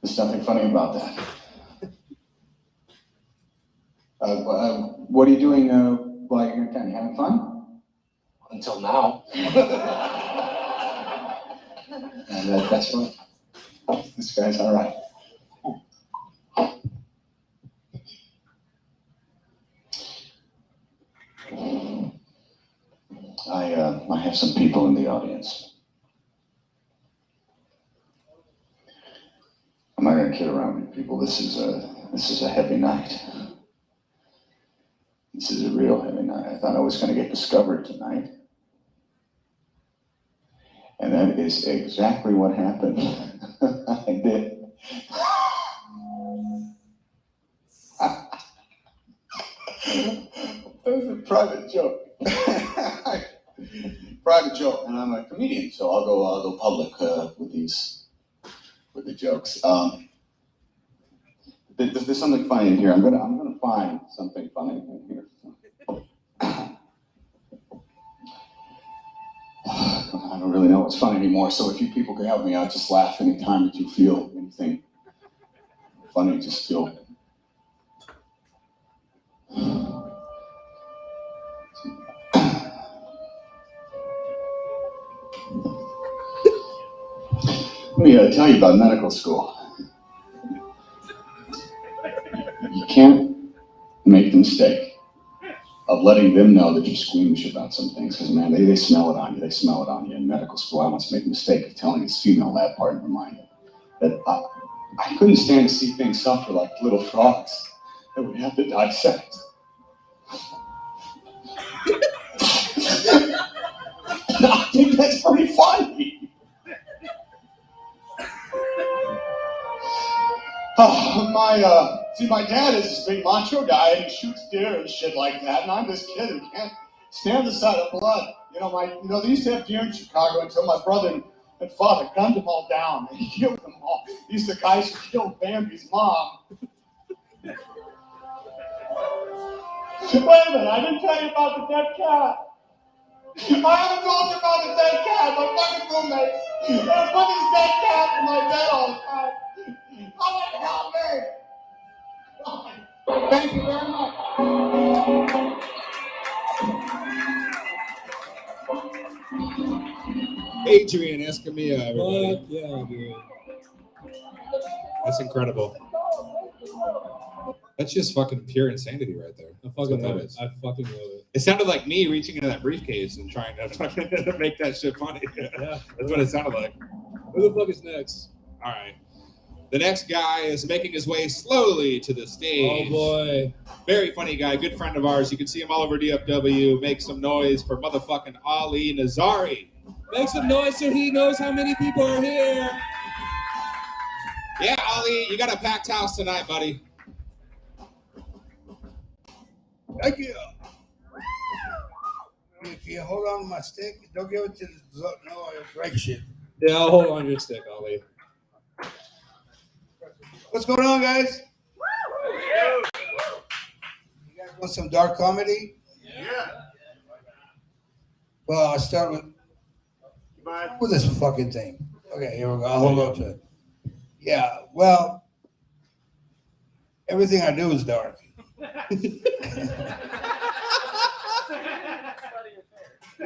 There's nothing funny about that. What are you doing while you're in town? You having fun? Until now. And that's right. This guy's all right. I have some people in the audience. I'm not gonna kid around with people. This is a heavy night. This is a real heavy night. I thought I was gonna get discovered tonight. And that is exactly what happened. I did. That was a private joke. Private joke, and I'm a comedian, so I'll go public with the jokes. There's something funny in here. I'm gonna find something funny in here. I don't really know what's funny anymore, so if you people can help me out, just laugh anytime that you feel anything funny, just feel. Let me tell you about medical school. You can't make the mistake of letting them know that you're squeamish about some things, because man, they smell it on you. They smell it on you in medical school. I once made the mistake of telling his female lab partner of mine that I couldn't stand to see things suffer like little frogs that we have to dissect. I think that's pretty funny. My dad is this big macho guy and he shoots deer and shit like that, and I'm this kid who can't stand the sight of blood. They used to have deer in Chicago until my brother and father gunned them all down and killed them all. These are the guys who killed Bambi's mom. Wait a minute, I didn't tell you about the dead cat. I haven't told you about the dead cat. My fucking roommates. They're putting this dead cat in my bed all the time. Oh my God, man. Thank you very much. Adrian Escamilla, everybody. Fuck yeah, dude. That's incredible. That's just fucking pure insanity right there. I fucking That's what love that it. is. I fucking love it. It sounded like me reaching into that briefcase and trying to fucking make that shit funny. Yeah. That's what it sounded like. Who the fuck is next? All right. The next guy is making his way slowly to the stage. Oh boy. Very funny guy, good friend of ours. You can see him all over DFW. Make some noise for motherfucking Ali Nazari. Make some noise so he knows how many people are here. Yeah, Ali, you got a packed house tonight, buddy. Thank you. Can you hold on to my stick? Don't give it to the no, it'll break shit. Yeah, I'll hold on to your stick, Ali. What's going on, guys? You guys want some dark comedy? Yeah. Well, I'll start with this fucking thing. Okay, here we go. I'll hold on to it. Yeah, well, everything I do is dark.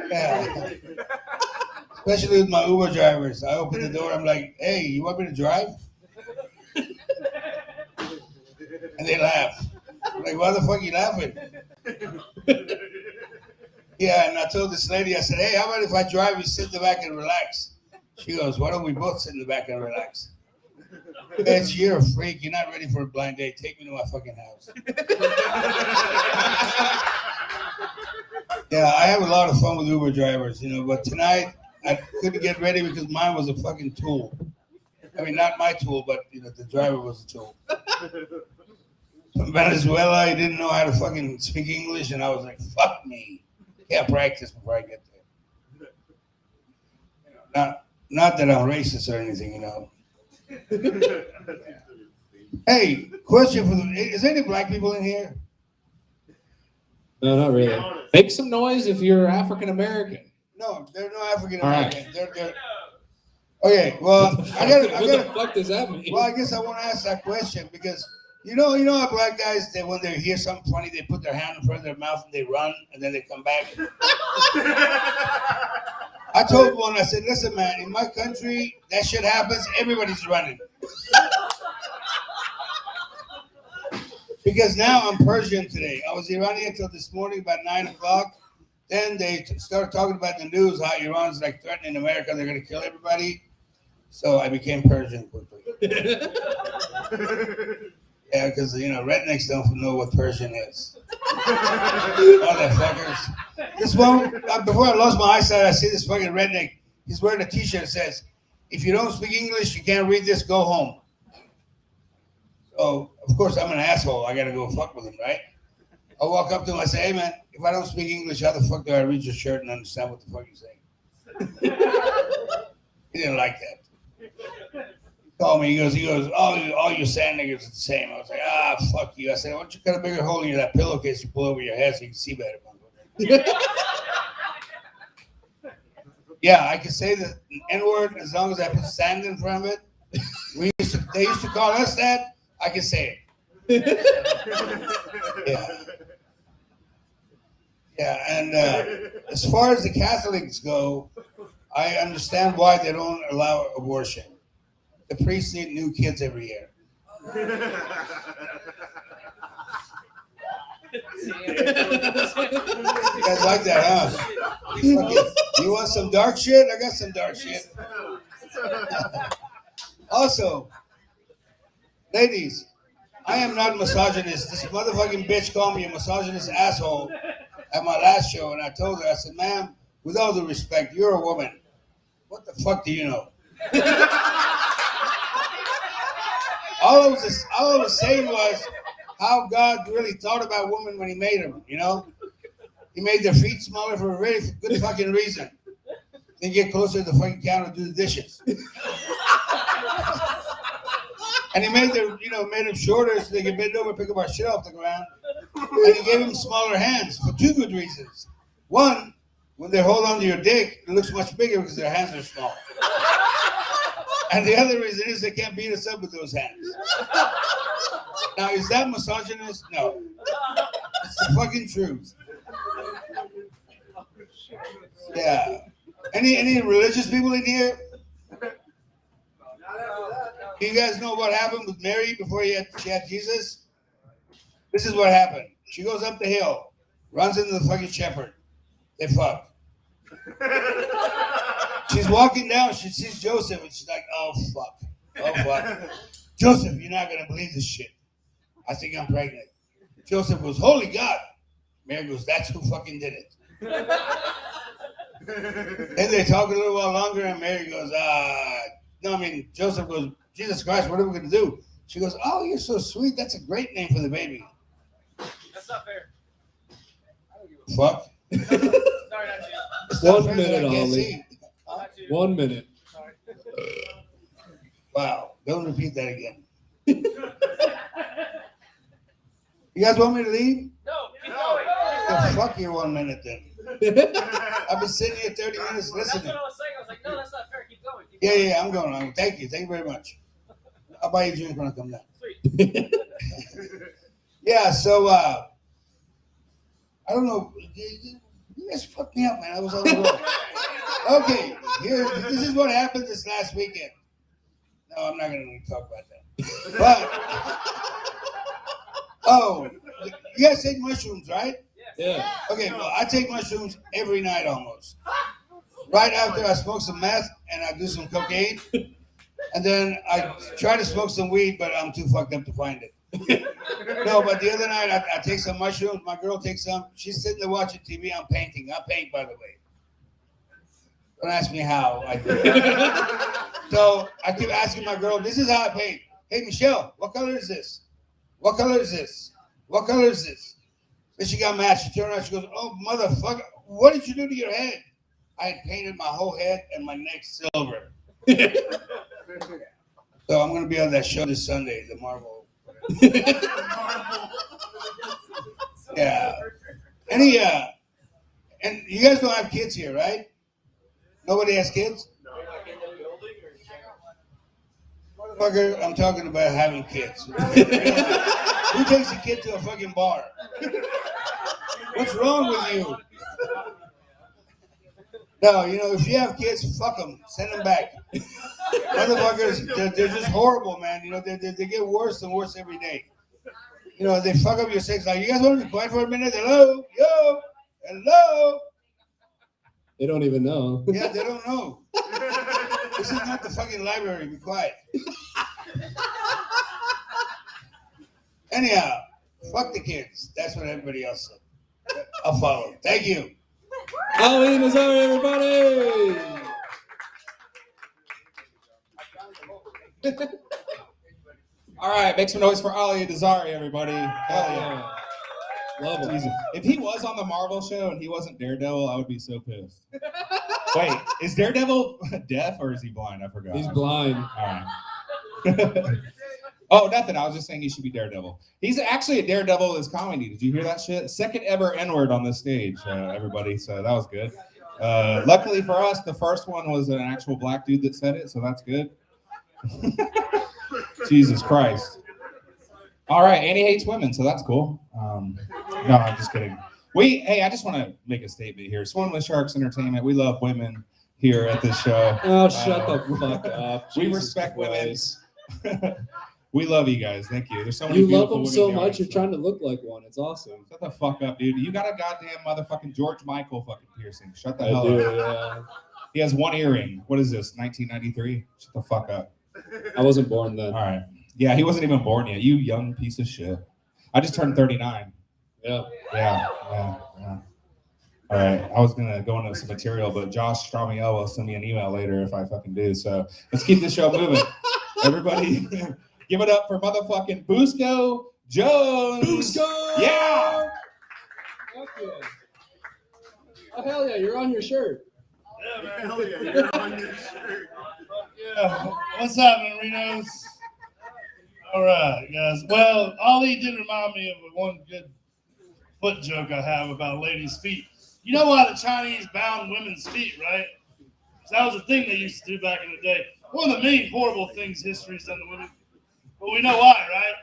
Yeah. Especially with my Uber drivers. I open the door, I'm like, hey, you want me to drive? And they laugh. I'm like, why the fuck are you laughing? Yeah, and I told this lady, I said, hey, how about if I drive, you sit in the back and relax? She goes, why don't we both sit in the back and relax? Bitch, you're a freak. You're not ready for a blind date. Take me to my fucking house. Yeah, I have a lot of fun with Uber drivers, but tonight I couldn't get ready because mine was a fucking tool. I mean, not my tool, but the driver was a tool. from Venezuela. He didn't know how to fucking speak English, and I was like, fuck me. Can't practice before I get there. Not that I'm racist or anything, you know. Hey, question for is there any black people in here? No, not really. Make some noise if you're African American. No, there are no African All right. American. They're okay. Well, What the fuck does that mean? Well, I guess I want to ask that question because you know how black guys, they when they hear something funny, they put their hand in front of their mouth and they run and then they come back. I told one, I said, listen, man, in my country, that shit happens, everybody's running. Because now I'm Persian today. I was Iranian until this morning about 9 o'clock. Then they started talking about the news, how Iran's like threatening America, they're going to kill everybody. So I became Persian quickly. Yeah, because, rednecks don't know what Persian is. Motherfuckers. This one, before I lost my eyesight, I see this fucking redneck. He's wearing a t-shirt that says, if you don't speak English, you can't read this, go home. So, of course, I'm an asshole. I got to go fuck with him, right? I walk up to him, I say, hey, man, if I don't speak English, how the fuck do I read your shirt and understand what the fuck you're saying? He didn't like that. He called me, he goes, all you sand niggas are the same. I was like, fuck you. I said, why don't you cut a bigger hole in that pillowcase you pull over your head so you can see better? Yeah, I can say the N-word as long as I put sand in front of it. They used to call us that. I can say it. Yeah, and as far as the Catholics go, I understand why they don't allow abortion. The priests need new kids every year. You guys like that, huh? You want some dark shit? I got some dark shit. Also, ladies, I am not a misogynist. This motherfucking bitch called me a misogynist asshole at my last show, and I told her, I said, ma'am, with all due respect, you're a woman. What the fuck do you know? All I was saying was how God really thought about women when he made them, He made their feet smaller for a really good fucking reason. They get closer to the fucking counter to do the dishes. And he made them shorter so they could bend over and pick up our shit off the ground. And he gave them smaller hands for two good reasons. One, when they hold on to your dick, it looks much bigger because their hands are small. And the other reason is they can't beat us up with those hands. Now, is that misogynist? No. It's the fucking truth. Yeah. Any religious people in here? Do you guys know what happened with Mary before she had Jesus? This is what happened. She goes up the hill, runs into the fucking shepherd. They fuck. She's walking down, she sees Joseph, and she's like, oh, fuck. Oh, fuck. Joseph, you're not going to believe this shit. I think I'm pregnant. Joseph goes, holy God. Mary goes, that's who fucking did it. Then they talk a little while longer, and Mary goes, Joseph goes, Jesus Christ, what are we going to do? She goes, oh, you're so sweet. That's a great name for the baby. That's not fair. Fuck. Sorry, not you. It's not 1 fair that minute, I can't Ollie. see. Huh? Not you. 1 minute. Sorry. Wow. Don't repeat that again. You guys want me to leave? No, keep going. Oh, fuck your 1 minute then. I've been sitting here 30 minutes That's listening. what I was saying. I was like, no, that's not fair. Keep going. Keep Yeah, going. I'm going. Thank you. Thank you very much. I'll buy you a drink when I come down. Sweet. Yeah, so, I don't know. You guys fucked me up, man. I was on the road. Okay, this is what happened this last weekend. No, I'm not going to talk about that. But, you guys take mushrooms, right? Yeah. Okay, well, I take mushrooms every night almost. Right after I smoke some meth and I do some cocaine. And then I try to smoke some weed, but I'm too fucked up to find it. No, but the other night I take some mushrooms. My girl takes some. She's sitting there watching TV. I'm painting. I paint, by the way. Don't ask me how I do it. So I keep asking my girl, this is how I paint. Hey, Michelle, what color is this? What color is this? What color is this? Then she got mad. She turned around. She goes, oh, motherfucker, what did you do to your head? I had painted my whole head and my neck silver. So I'm going to be on that show this Sunday, the Marvel. Yeah. And you guys don't have kids here, right? Nobody has kids? Motherfucker, I'm talking about having kids. Who takes a kid to a fucking bar? What's wrong with you? No, if you have kids, fuck them. Send them back. Motherfuckers, they're just horrible, man. They get worse and worse every day. They fuck up your sex life. You guys want to be quiet for a minute? Hello? Yo? Hello? They don't even know. Yeah, they don't know. This is not the fucking library. Be quiet. Anyhow, fuck the kids. That's what everybody else said. I'll follow. Thank you. Ali Nazari, everybody! All right, make some noise for Ali Nazari, everybody. Hell yeah. Love it. Jesus. If he was on the Marvel show and he wasn't Daredevil, I would be so pissed. Wait, is Daredevil deaf or is he blind? I forgot. He's blind. All right. Oh, nothing. I was just saying he should be Daredevil. He's actually a Daredevil in his comedy. Did you hear that shit? Second ever N-word on this stage, everybody. So that was good. Luckily for us, the first one was an actual black dude that said it, so that's good. Jesus Christ. All right, and he hates women, so that's cool. No, I'm just kidding. Hey, I just want to make a statement here. Swim with Sharks Entertainment. We love women here at this show. Oh, shut the fuck up. We Jesus respect Christ. women. We love you guys. Thank you. There's so many You love beautiful them women so in the much, audience. you're trying to look like one. It's awesome. Shut the fuck up, dude. You got a goddamn motherfucking George Michael fucking piercing. Shut the I hell do, up. yeah. He has one earring. What is this, 1993? Shut the fuck up. I wasn't born then. All right. Yeah, he wasn't even born yet. You young piece of shit. I just turned 39. Yeah. Yeah. All right. I was going to go into some material, but Josh Stramiel will send me an email later if I fucking do. So let's keep this show moving. Everybody, give it up for motherfucking Busco Jones. Busco! Yeah. Fuck yeah. Oh, hell yeah, you're on your shirt. Yeah, man. Hell yeah, you're on your shirt. Yeah. What's happening, Reno's? All right, guys. Well, Ali did remind me of one good foot joke I have about ladies' feet. You know why the Chinese bound women's feet, right? Because that was a thing they used to do back in the day. One of the many horrible things history's done to women. But we know why, right?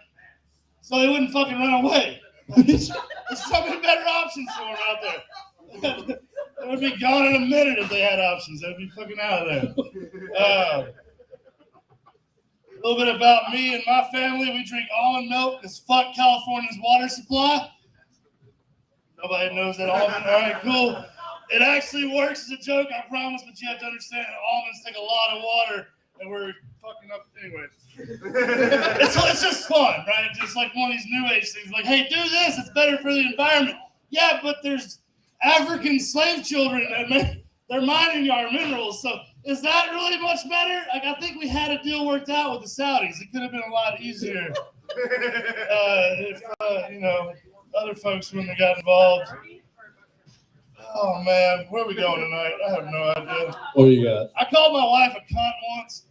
So they wouldn't fucking run away. There's so many better options for them out there. They would be gone in a minute if they had options. They'd be fucking out of there. A little bit about me and my family. We drink almond milk because fuck California's water supply. Nobody knows that almond. All right, cool. It actually works as a joke, I promise, but you have to understand that almonds take a lot of water and we're fucking up anyways. It's just fun, right? Just like one of these new age things. Like, hey, do this. It's better for the environment. Yeah, but there's African slave children that they're mining our minerals. So is that really much better? Like, I think we had a deal worked out with the Saudis. It could have been a lot easier if other folks wouldn't have got involved. Oh man, where are we going tonight? I have no idea. What do you got? I called my wife a cunt once.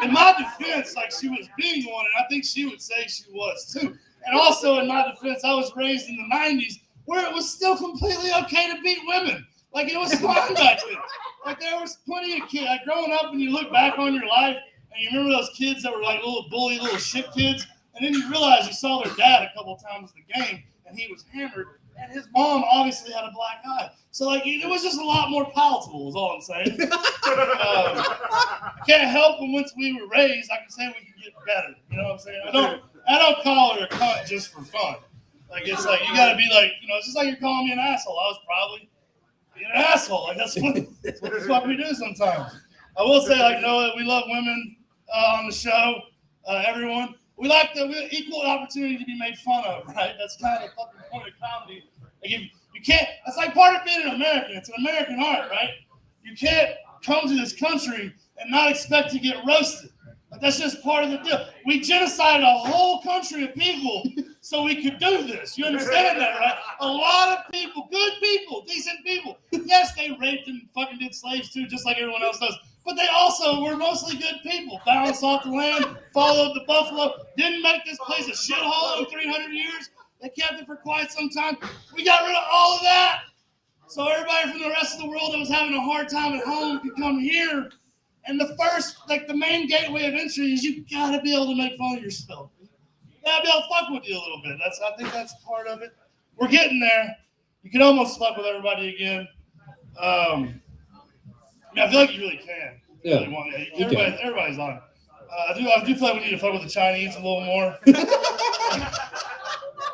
In my defense, like she was being one, and I think she would say she was too. And also in my defense, I was raised in the 90s where it was still completely okay to beat women. Like it was fine back then. Like there was plenty of kids. Like growing up and you look back on your life and you remember those kids that were like little bully, little shit kids. And then you realize you saw their dad a couple times in the game and he was hammered. And his mom obviously had a black eye. So, like, it was just a lot more palatable, is all I'm saying. I can't help but once we were raised, I can say we can get better. You know what I'm saying? I don't call her a cunt just for fun. Like, it's like, you got to be like, it's just like you're calling me an asshole. I was probably being an asshole. Like, that's what the fuck we do sometimes. I will say, like, Noah, we love women on the show, everyone. We like the equal opportunity to be made fun of, right? That's kind of the fucking point of comedy. Like you can't, that's like part of being an American. It's an American art, right? You can't come to this country and not expect to get roasted. That's just part of the deal. We genocided a whole country of people so we could do this. You understand that, right? A lot of people, good people, decent people. Yes, they raped and fucking did slaves too, just like everyone else does. But they also were mostly good people. Balanced off the land, followed the buffalo, didn't make this place a shithole in 300 years. They kept it for quite some time. We got rid of all of that. So everybody from the rest of the world that was having a hard time at home could come here. And the first, like the main gateway of entry is you gotta be able to make fun of yourself. You gotta be able to fuck with you a little bit. I think that's part of it. We're getting there. You can almost fuck with everybody again. I feel like you really can. Yeah. Really want, everybody's on. I do feel like we need to fuck with the Chinese a little more.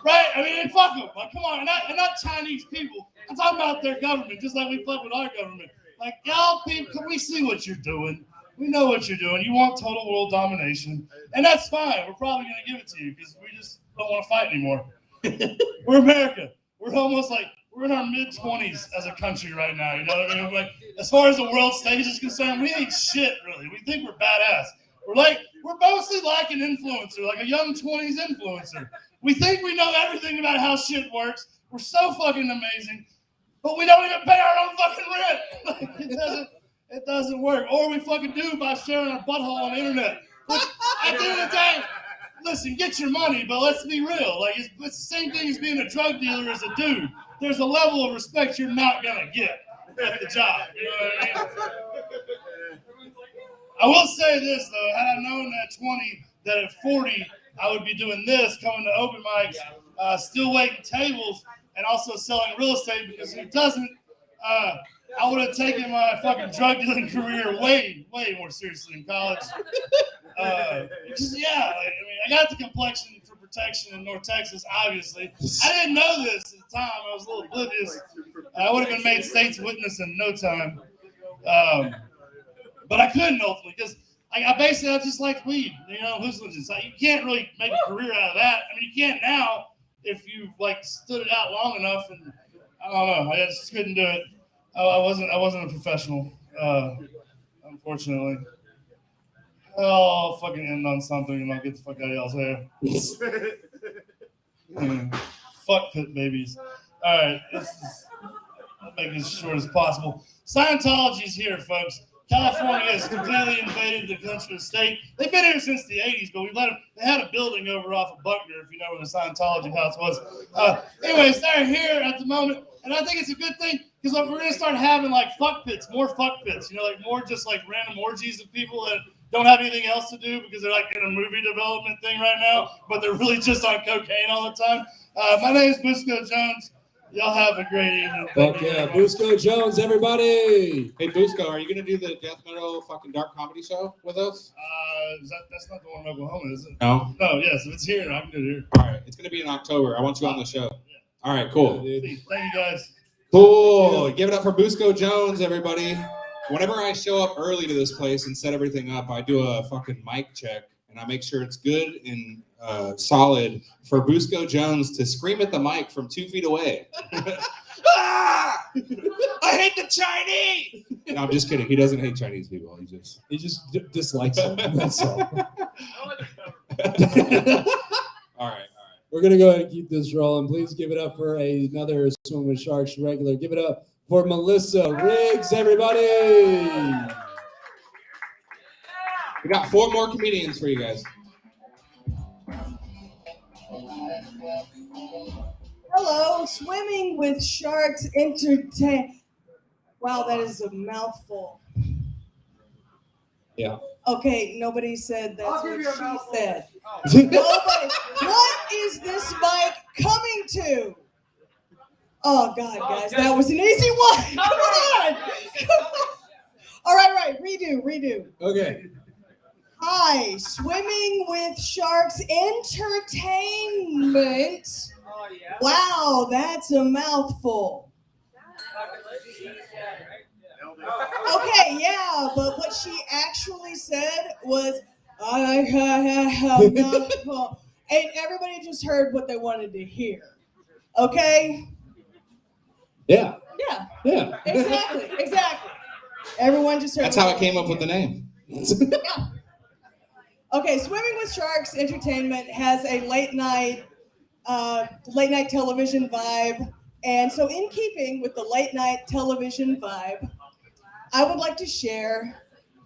Right? I mean, fuck them. Like, come on, and not Chinese people. I'm talking about their government, just like we fuck with our government. Like, y'all people, we see what you're doing. We know what you're doing. You want total world domination. And that's fine. We're probably going to give it to you because we just don't want to fight anymore. We're America. We're almost like, we're in our mid-20s as a country right now. You know what I mean? Like, as far as the world stage is concerned, we ain't shit, really. We think we're badass. We're mostly like an influencer, like a young 20s influencer. We think we know everything about how shit works. We're so fucking amazing. But we don't even pay our own fucking rent. Like, it doesn't work. Or we fucking do by sharing our butthole on the internet. Which, at the end of the day, listen, get your money, but let's be real. Like, it's the same thing as being a drug dealer as a dude. There's a level of respect you're not gonna get at the job. You know what I mean? I will say this though, had I known at 20 that at 40 I would be doing this, coming to open mics, still waiting tables, and also selling real estate, because who doesn't, I would have taken my fucking drug dealing career way, way more seriously in college. Because, yeah, I got the complexion for protection in North Texas, obviously. I didn't know this at the time. I was a little oblivious. I would have been made state's witness in no time. But I couldn't ultimately, because I just like weed. You know, you can't really make a career out of that. I mean, you can't now if you like stood it out long enough, and I don't know. I just couldn't do it. I wasn't a professional, unfortunately. I'll fucking end on something and I'll get the fuck out of y'all's hair. Fuck pit babies. All right, I'll make it as short as possible. Scientology's here, folks. California has completely invaded the country and state. They've been here since the 80s, but we let them. They had a building over off of Buckner, if you know where the Scientology house was. Anyways, they're here at the moment, and I think it's a good thing, because we're going to start having like fuck pits, more fuck pits, you know, like more just like random orgies of people that don't have anything else to do because they're like in a movie development thing right now, but they're really just on cocaine all the time. My name is Busco Jones. Y'all have a great evening. Fuck yeah, Busco Jones, everybody. Hey, Busco, are you going to do the death metal fucking dark comedy show with us? That's not the one in Oklahoma, is it? No. No, yes, if it's here, I can do it here. All right, it's going to be in October. I want you on the show. Yeah. All right, cool. Thank you guys. Cool. Give it up for Busco Jones, everybody. Whenever I show up early to this place and set everything up, I do a fucking mic check, and I make sure it's good and solid for Busco Jones to scream at the mic from 2 feet away. Ah! I hate the Chinese! No, I'm just kidding. He doesn't hate Chinese people. He just dislikes them. That's all. All right. We're going to go ahead and keep this rolling. Please give it up for another Swim with Sharks regular. Give it up for Melissa Riggs, everybody. We got 4 more comedians for you guys. Hello, Swimming with Sharks Entertain. Wow, that is a mouthful. Yeah. Okay, nobody said that's I'll what give you a she mouthful. said. Nobody. What is this mic coming to? Oh, God, guys, that was an easy one. Come on. All right, redo. Okay. Hi, Swimming with Sharks Entertainment. Oh, yeah. Wow, that's a mouthful. Okay, yeah, but what she actually said was, and everybody just heard what they wanted to hear. Okay? Yeah. Yeah. Exactly. Everyone just heard. That's how I came up with the name. Yeah. Okay, Swimming with Sharks Entertainment has a late night television vibe. And so in keeping with the late night television vibe, I would like to share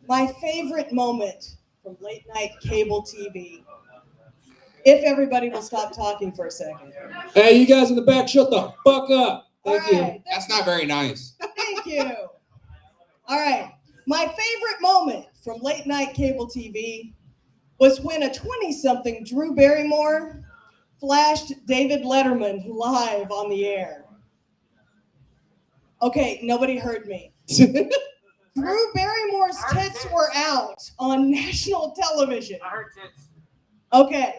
my favorite moment from late night cable TV. If everybody will stop talking for a second. Hey, you guys in the back, shut the fuck up. Thank you. Right, That's not very nice. thank you. All right. My favorite moment from late night cable TV was when a 20-something Drew Barrymore flashed David Letterman live on the air. Okay, nobody heard me. Drew Barrymore's tits were out on national television. I heard tits. Okay.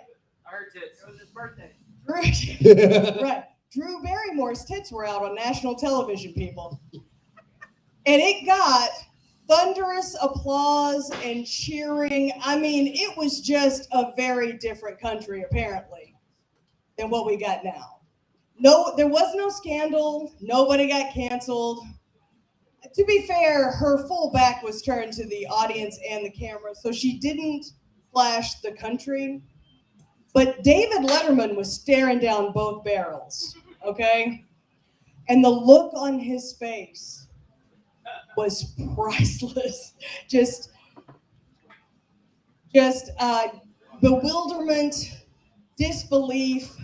I heard tits. It was his birthday. Right. Drew Barrymore's tits were out on national television, people. And it got thunderous applause and cheering. I mean, it was just a very different country, apparently, than what we got now. No, there was no scandal. Nobody got canceled. To be fair, her full back was turned to the audience and the camera, so she didn't flash the country. But David Letterman was staring down both barrels, okay? And the look on his face was priceless. Just bewilderment, disbelief,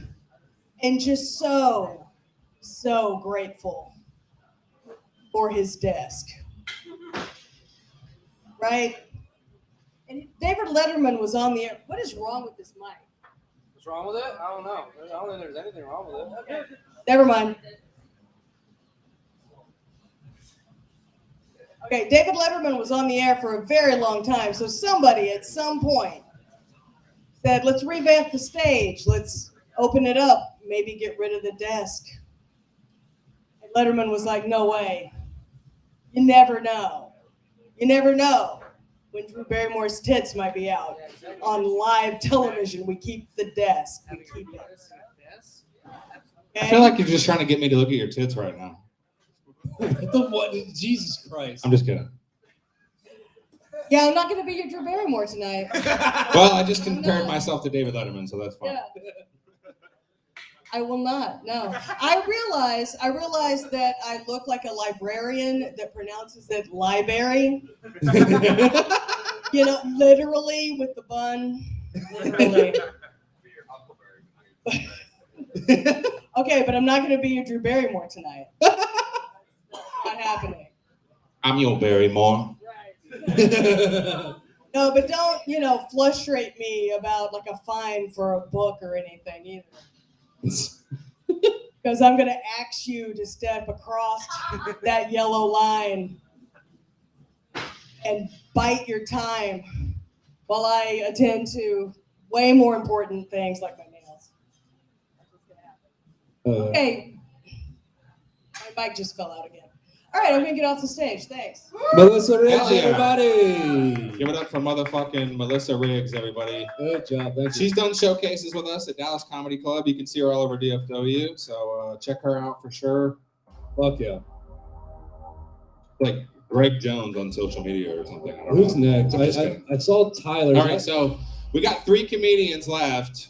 and just so grateful for his desk. Right? And David Letterman was on the air. What is wrong with this mic? What's wrong with it? I don't know. I don't think there's anything wrong with it. Okay. Never mind. Okay, David Letterman was on the air for a very long time, so somebody at some point said, let's revamp the stage, let's open it up, maybe get rid of the desk. And Letterman was like, no way. You never know. You never know when Drew Barrymore's tits might be out. On live television, we keep the desk. We keep it. I feel like you're just trying to get me to look at your tits right now. What? Jesus Christ. I'm just kidding. Yeah, I'm not going to be your Drew Barrymore tonight. Well, I just compared myself to David Letterman, so that's fine. Yeah. I will not. No. I realize that I look like a librarian that pronounces it library. You know, literally with the bun. Literally. Okay, but I'm not going to be your Drew Barrymore tonight. Not happening. I'm your Barrymore. No, but don't, frustrate me about like a fine for a book or anything either. Because I'm going to ask you to step across that yellow line and bite your time while I attend to way more important things like my nails. That's what's going to happen. Hey, my mic just fell out again. All right, I'm going to get off the stage. Thanks. Melissa Riggs, Hell yeah. everybody. Give it up for motherfucking Melissa Riggs, everybody. Good job. Thank you. She's done showcases with us at Dallas Comedy Club. You can see her all over DFW, so check her out for sure. Fuck yeah. Like Greg Jones on social media or something. I don't Who's know. next? I'm just kidding. I saw Tyler. All right, so we got 3 comedians left.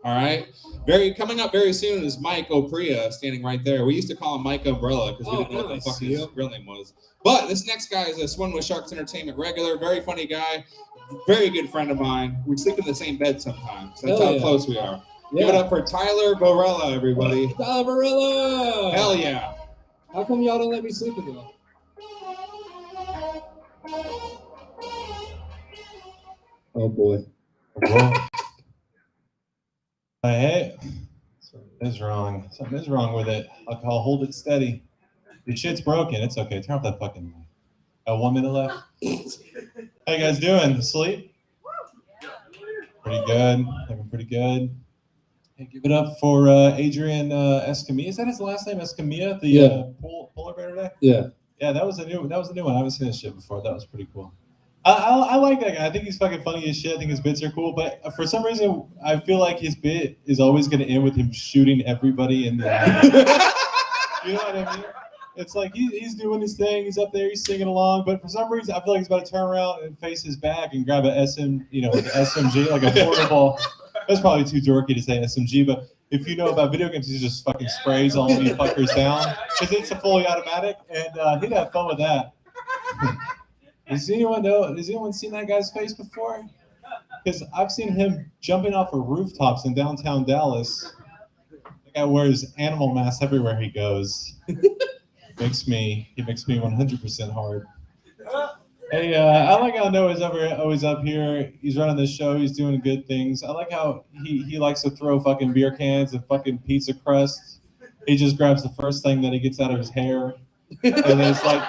All right. Coming up very soon is Mike Opria, standing right there. We used to call him Mike Umbrella because we didn't know what the fuck his real name was. But this next guy is a Swim with Sharks Entertainment regular, very funny guy, very good friend of mine. We sleep in the same bed sometimes. That's how close we are. Give it up for Tyler Borella, everybody. Tyler Borella. Hell yeah. How come y'all don't let me sleep with y'all? Oh boy. Hey, something is wrong. Something is wrong with it. I'll hold it steady. The shit's broken. It's okay. Turn off that fucking light. Got 1 minute left. How you guys doing? Asleep? Pretty good. Looking pretty good. Hey, give it up for Adrian Escamilla. Is that his last name? Escamilla? The polar bear today? Yeah. Yeah, that was a new one. I haven't seen his shit before. That was pretty cool. I like that guy. I think he's fucking funny as shit. I think his bits are cool, but for some reason, I feel like his bit is always going to end with him shooting everybody in the eye. You know what I mean? it's like he's doing his thing. He's up there, he's singing along, but for some reason, I feel like he's about to turn around and face his back and grab a like an SMG, like a portable. That's probably too dorky to say SMG, but if you know about video games, he just fucking sprays all of you fuckers down because it's a fully automatic, and he'd have fun with that. Does anyone seen that guy's face before? Because I've seen him jumping off of rooftops in downtown Dallas. The guy wears animal masks everywhere he goes. He makes me 100% hard. Hey, I like how Noah's always up here. He's running the show. He's doing good things. I like how he likes to throw fucking beer cans and fucking pizza crust. He just grabs the first thing that he gets out of his hair, and it's like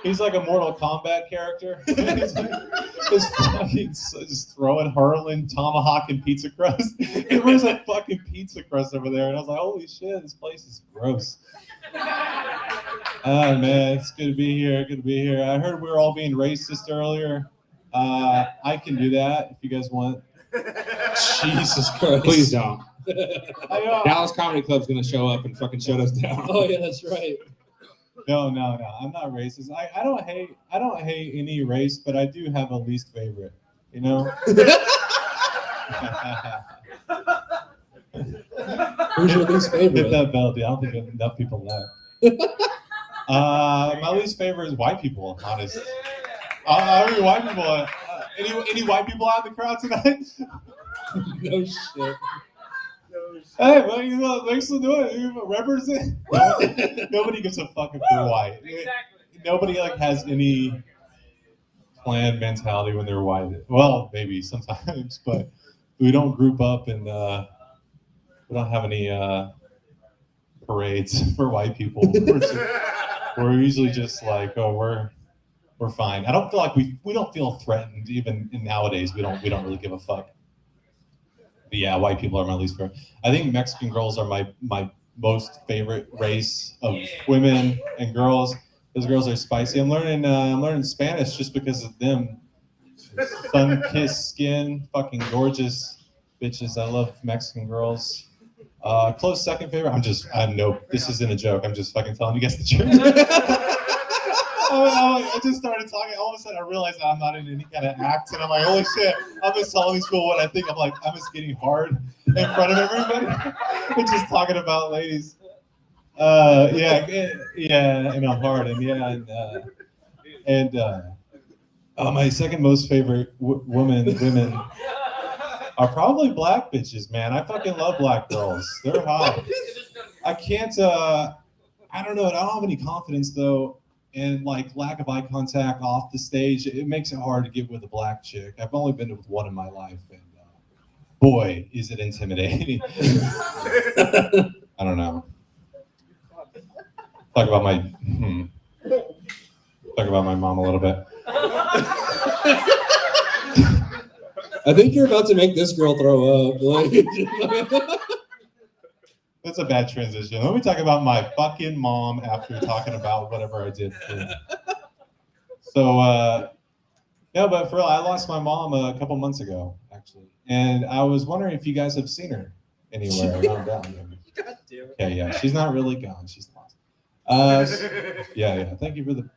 he's like a Mortal Kombat character. He's fucking just hurling, tomahawking pizza crust. And there's a fucking pizza crust over there, and I was like, holy shit, this place is gross. Oh man, it's good to be here. Good to be here. I heard we were all being racist earlier. I can do that if you guys want. Jesus Christ. Please don't. Dallas Comedy Club's gonna show up and fucking shut us down. Oh yeah, that's right. No. I'm not racist. I don't hate any race, but I do have a least favorite. You know. Who's your least favorite? Hit that bell, dude. I don't think enough people left. My least favorite is white people. Honest. I mean, white people. Any white people out in the crowd tonight? No shit. Hey, well, you know, thanks for doing it. You represent. Nobody gives a fuck if they're white. Exactly. Nobody has any clan mentality when they're white. Well, maybe sometimes, but we don't group up and we don't have any parades for white people. We're usually just like, oh, we're fine. I don't feel like we don't feel threatened even nowadays. We don't really give a fuck. But yeah, white people are my least favorite. I think Mexican girls are my most favorite race of women and girls. Those girls are spicy. I'm learning Spanish just because of them. Sun-kissed skin, fucking gorgeous bitches. I love Mexican girls. Close second favorite. This isn't a joke. I'm just fucking telling you guys the truth. I just started talking. All of a sudden, I realized that I'm not in any kind of act, and I'm like, holy shit! I'm just telling these people what I think. I'm just getting hard in front of everybody and just talking about ladies. Yeah, and I'm hard, and my second most favorite women are probably black bitches, man. I fucking love black girls. They're hot. I can't. I don't know. I don't have any confidence though. And like lack of eye contact off the stage, it makes it hard to get with a black chick. I've only been with one in my life, and boy, is it intimidating. I don't know. Talk about my mom a little bit. I think you're about to make this girl throw up. That's a bad transition. Let me talk about my fucking mom after talking about whatever I did. So, no, but for real, I lost my mom a couple months ago, actually. And I was wondering if you guys have seen her anywhere around down there. Okay, yeah, she's not really gone. She's lost. Yeah. Thank you for the...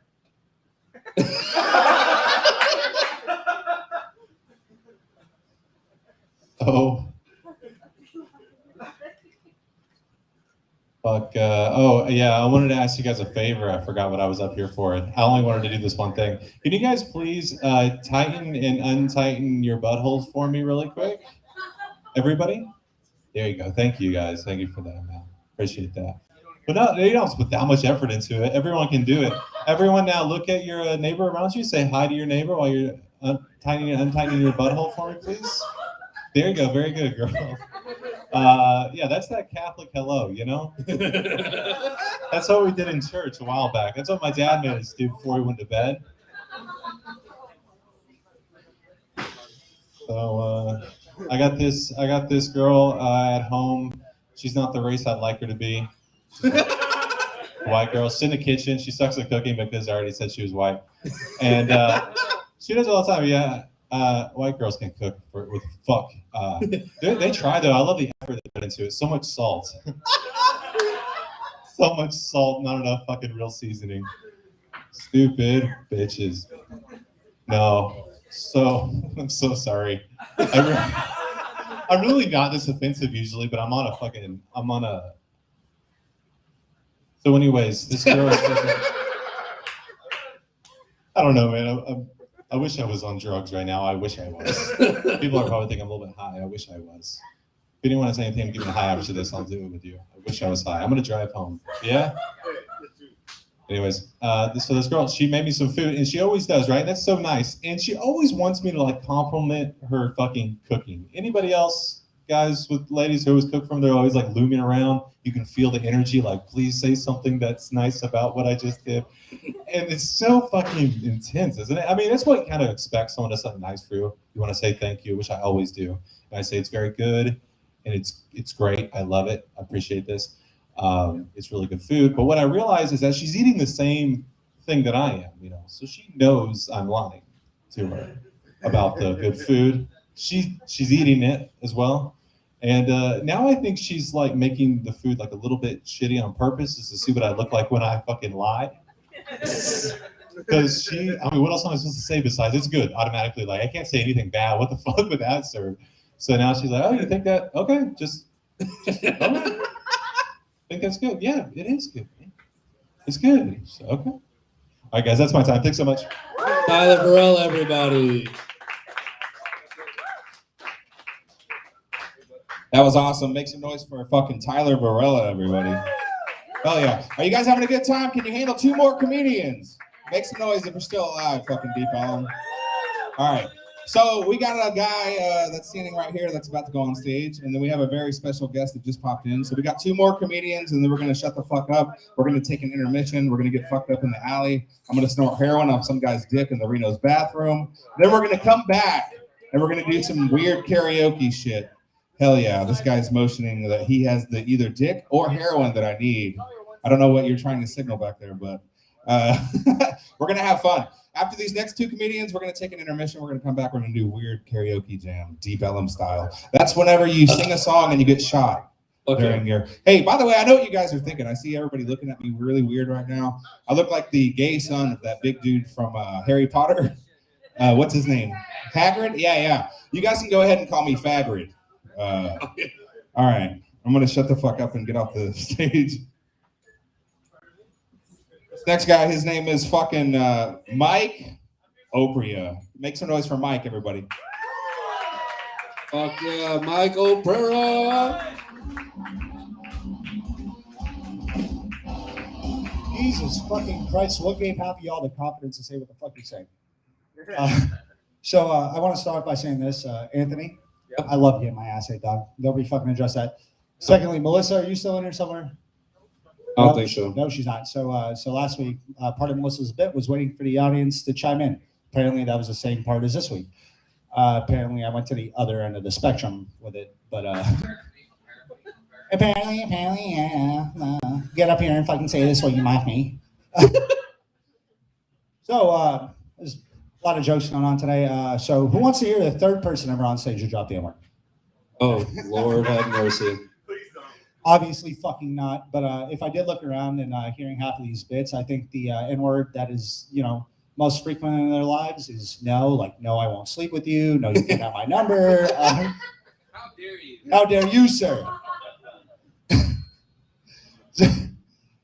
Oh. Fuck. I wanted to ask you guys a favor. I forgot what I was up here for. I only wanted to do this one thing. Can you guys please tighten and untighten your buttholes for me really quick? Everybody? There you go. Thank you guys. Thank you for that, man. Appreciate that. But no, you don't put that much effort into it. Everyone can do it. Everyone now look at your neighbor around you. Say hi to your neighbor while you're untightening your butthole for me, please. There you go. Very good, girl. Yeah, that's that Catholic hello, you know? That's what we did in church a while back. That's what my dad made us do before he went to bed. So I got this girl at home. She's not the race I'd like her to be. White girl. She's in the kitchen. She sucks at cooking because I already said she was white. And she does it all the time. Yeah. White girls can cook with fuck. They try though. I love the effort they put into it. So much salt. So much salt, not enough fucking real seasoning. Stupid bitches. No. So I'm so sorry. I'm really not this offensive usually, but I'm on a. So, anyways, this girl is. I don't know, man. I wish I was on drugs right now. I wish I was. People are probably thinking I'm a little bit high. I wish I was. If anyone has anything to give me a high after this, I'll do it with you. I wish I was high. I'm gonna drive home. Yeah. Anyways, so this girl, she made me some food, and she always does, right? That's so nice. And she always wants me to like compliment her fucking cooking. Anybody else, guys with ladies who always cook for them, they're always like looming around. You can feel the energy, like, please say something that's nice about what I just did. And it's so fucking intense, isn't it? I mean, that's what you kind of expect someone does something nice for you. You want to say thank you, which I always do. And I say it's very good, and it's great. I love it. I appreciate this. It's really good food. But what I realize is that she's eating the same thing that I am, So she knows I'm lying to her about the good food. She's eating it as well. And now I think she's like making the food like a little bit shitty on purpose just to see what I look like when I fucking lie. Because what else am I supposed to say besides it's good automatically? Like I can't say anything bad. What the fuck would that serve? So now she's like, oh, you think that? Okay, just okay. I think that's good. Yeah, it is good. It's good. So, okay. All right, guys, that's my time. Thanks so much. Tyler Burrell, everybody. That was awesome. Make some noise for fucking Tyler Varela, everybody. Hell yeah. Are you guys having a good time? Can you handle 2 more comedians? Make some noise if you're still alive, fucking Deep Ellum. All right. So we got a guy that's standing right here that's about to go on stage, and then we have a very special guest that just popped in. So we got 2 more comedians, and then we're going to shut the fuck up. We're going to take an intermission. We're going to get fucked up in the alley. I'm going to snort heroin off some guy's dick in the RENO'S bathroom. Then we're going to come back, and we're going to do some weird karaoke shit. Hell yeah, this guy's motioning that he has the either dick or heroin that I need. I don't know what you're trying to signal back there, but we're going to have fun. After these next 2 comedians, we're going to take an intermission. We're going to come back. We're going to do weird karaoke jam, Deep Ellum style. That's whenever you sing a song and you get shot. During your. Hey, by the way, I know what you guys are thinking. I see everybody looking at me really weird right now. I look like the gay son of that big dude from Harry Potter. What's his name? Hagrid? Yeah. You guys can go ahead and call me Fagrid. All right, I'm gonna shut the fuck up and get off the stage. This next guy, his name is fucking Mike Opria. Make some noise for Mike, everybody. Fuck yeah, Mike Opera. Jesus fucking Christ, what gave half of y'all the confidence to say what the fuck you're saying? So I want to start by saying this, Anthony. Yep. I love getting my ass ate, dog. Nobody fucking address that. Secondly, Melissa, are you still in here somewhere? I don't think so. No, she's not. So last week, part of Melissa's bit was waiting for the audience to chime in. Apparently, that was the same part as this week. Apparently, I went to the other end of the spectrum with it, but apparently, yeah. Get up here and fucking say this while you mock me. So there's a lot of jokes going on today. So who wants to hear the third person ever on stage who dropped the N-word? Oh, Lord have mercy. Obviously fucking not. But if I did look around and hearing half of these bits, I think the N-word that is, most frequent in their lives is no, like, no, I won't sleep with you. No, you can't have my number. How dare you? How dare you, sir?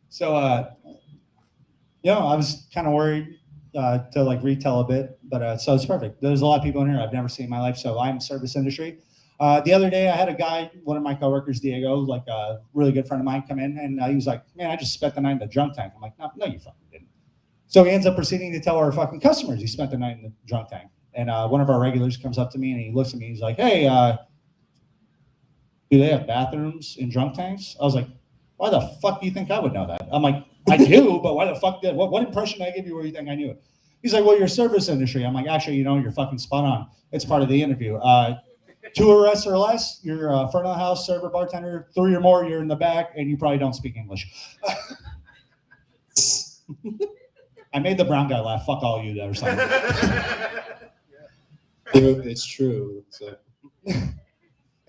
So, I was kind of worried to like retell a bit, but so it's perfect. There's a lot of people in here I've never seen in my life, so I'm service industry. The other day I had a guy, one of my coworkers, Diego, like a really good friend of mine, come in, and he was like, man, I just spent the night in the drunk tank. I'm like, no, you fucking didn't. So he ends up proceeding to tell our fucking customers he spent the night in the drunk tank. And one of our regulars comes up to me and he looks at me, he's like, hey, do they have bathrooms in drunk tanks? I was like, why the fuck do you think I would know that? I'm like, I do, but why the fuck did, what impression did I give you where you think I knew it? He's like, well, you're service industry. I'm like, actually, you're fucking spot on. It's part of the interview. 2 arrests or less, you're front of the house, server, bartender. 3 or more, you're in the back, and you probably don't speak English. I made the brown guy laugh. Fuck all you that or something. It's true. So.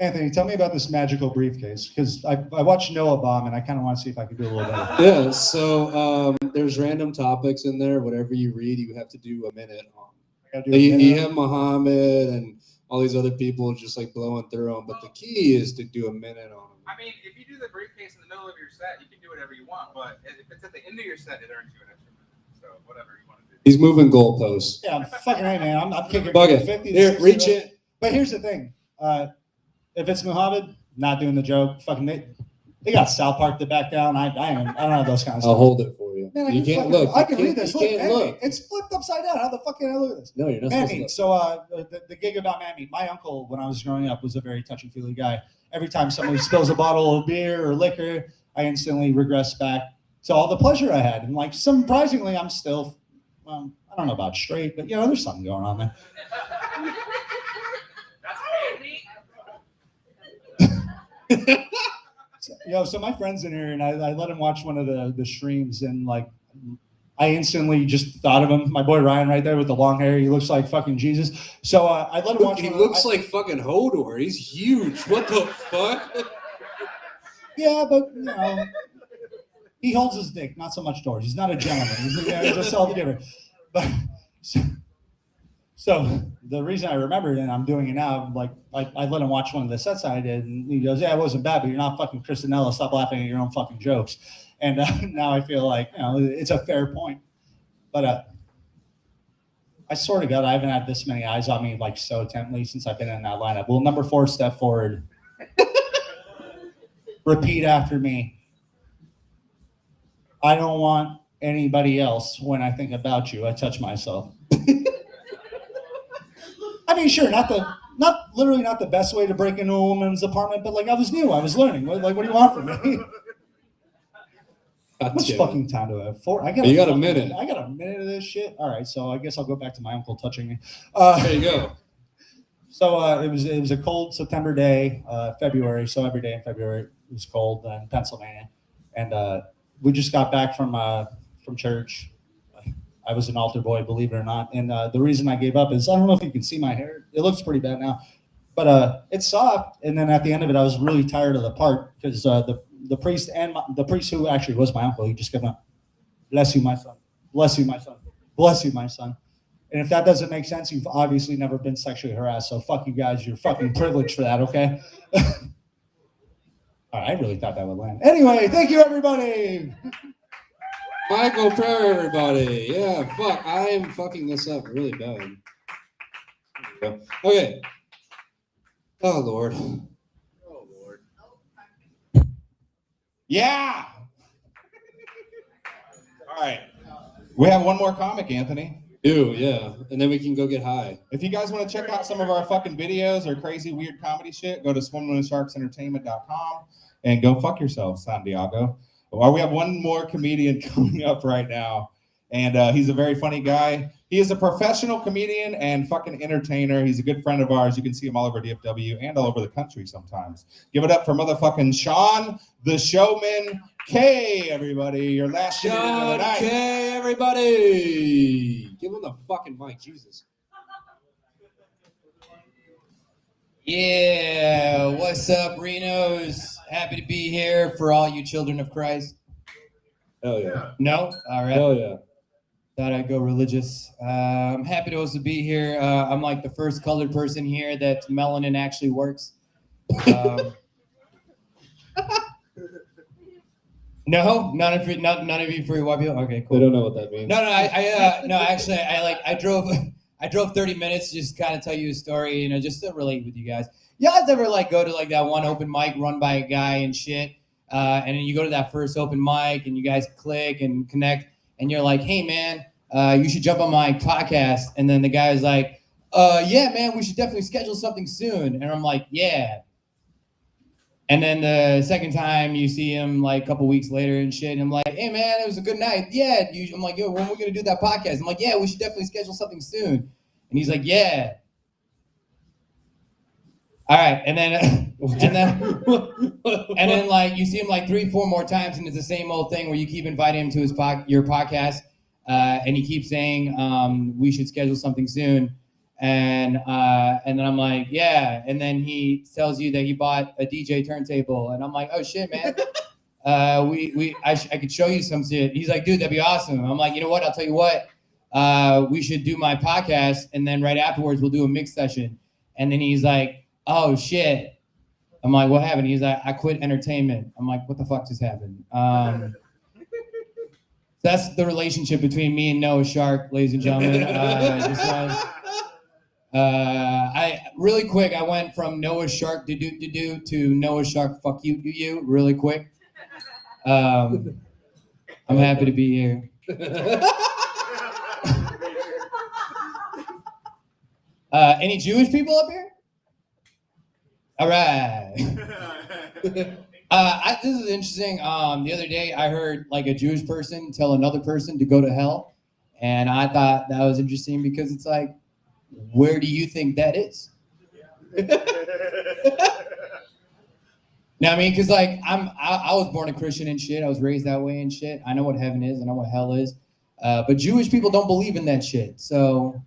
Anthony, tell me about this magical briefcase, because I watched Noah Bomb and I kind of want to see if I can do a little better. Yeah, so there's random topics in there. Whatever you read, you have to do a minute on. You have Muhammad and all these other people just like blowing through them, but the key is to do a minute on them. I mean, if you do the briefcase in the middle of your set, you can do whatever you want, but if it's at the end of your set, it earns you an extra minute. So whatever you want to do. He's moving goalposts. Yeah, I'm fucking right, man. I'm kicking Bug it. 50 to Here, 60 reach to- it. But here's the thing. If it's Muhammad, not doing the joke, fucking they got South Park to back down. I don't have those kind of stuff. I'll hold it for you. Man, I You can can't fucking- look. I You can can't- read this. you Look, can't man, look. it's flipped upside down. How the fuck can I look at this? No, you're not supposed to Mammy. look. So the gig about Mammy, my uncle, when I was growing up, was a very touchy-feely guy. Every time somebody spills a bottle of beer or liquor, I instantly regress back to all the pleasure I had. And like, surprisingly, I'm still, well, I don't know about straight, but there's something going on there. So my friend's in here, and I let him watch one of the streams, and like, I instantly just thought of him. My boy Ryan, right there with the long hair. He looks like fucking Jesus. So I let him watch. He looks like fucking Hodor. He's huge. What the fuck? Yeah, but he holds his dick, not so much doors. He's not a gentleman. He's a self-giver. But so the reason I remembered, and I'm doing it now, like I let him watch one of the sets I did, and he goes, "Yeah, it wasn't bad, but you're not fucking Christinella. Stop laughing at your own fucking jokes." And now I feel like it's a fair point. But I swear to God, I haven't had this many eyes on me like so intently since I've been in that lineup. Well, number 4, step forward. Repeat after me. I don't want anybody else when I think about you. I touch myself. I mean, sure, not literally not the best way to break into a woman's apartment, but like I was new, I was learning. What do you want from me? How much fucking time do I have? 4? You got a minute. I got a minute of this shit. All right, so I guess I'll go back to my uncle touching me. There you go. So it was a cold September day, February. So every day in February it was cold in Pennsylvania, and we just got back from church. I was an altar boy, believe it or not. And the reason I gave up is I don't know if you can see my hair. It looks pretty bad now, but it's soft. And then at the end of it, I was really tired of the part because the priest and the priest who actually was my uncle, he just kept on, "Bless you, my son. Bless you, my son. Bless you, my son." And if that doesn't make sense, you've obviously never been sexually harassed. So fuck you guys. You're fucking privileged for that, okay? All right, I really thought that would land. Anyway, thank you, everybody. Michael Prayer, everybody. Yeah, fuck. I am fucking this up really bad. There we go. Okay. Oh, Lord. Oh, Lord. Yeah. All right. We have one more comic, Anthony. Yeah. And then we can go get high. If you guys want to check out some of our fucking videos or crazy weird comedy shit, go to SwimmingWithSharksEntertainment.com and go fuck yourself, San Diego. Well, we have one more comedian coming up right now, and he's a very funny guy. He is a professional comedian and fucking entertainer. He's a good friend of ours. You can see him all over DFW and all over the country sometimes. Give it up for motherfucking Sean, the Showman K, everybody. Your last comedian of the Sean night. K, everybody. Give him the fucking mic, Jesus. Yeah, what's up, Reno's? Happy to be here for all you children of Christ. Hell yeah. No? All right. Hell yeah. Thought I'd go religious. I'm happy to also be here. I'm like the first colored person here that melanin actually works. No, none of you for your white people. Okay, cool. They don't know what that means. No, actually, I drove 30 minutes to just kind of tell you a story, just to relate with you guys. You guys ever go to that one open mic run by a guy and shit, and then you go to that first open mic and you guys click and connect, and you're like, "Hey man, you should jump on my podcast," and then the guy's like, "Yeah man, we should definitely schedule something soon," and I'm like, "Yeah." And then the second time you see him a couple weeks later and shit, and I'm like, "Hey man, it was a good night." Yeah. I'm like, "Yo, when are we gonna do that podcast?" I'm like, "Yeah, we should definitely schedule something soon." And he's like, "Yeah." All right, and then you see him 3-4 more times, and it's the same old thing where you keep inviting him to your podcast, and he keeps saying we should schedule something soon. And then I'm like, yeah. And then he tells you that he bought a DJ turntable, and I'm like, oh shit, man. I could show you some shit. He's like, dude, that'd be awesome. I'm like, you know what? I'll tell you what. We should do my podcast, and then right afterwards we'll do a mix session. And then he's like, oh shit. I'm like, what happened? He's like, I quit entertainment. I'm like, what the fuck just happened? That's the relationship between me and Noah Shark, ladies and gentlemen. I really quick. I went from Noah Shark to Noah Shark fuck you really quick. I'm happy to be here. Any Jewish people up here? All right. This is interesting. The other day I heard like a Jewish person tell another person to go to hell. And I thought that was interesting because it's like, where do you think that is? Now, I mean, because like I was born a Christian and shit. I was raised that way and shit. I know what heaven is. I know what hell is. But Jewish people don't believe in that shit. So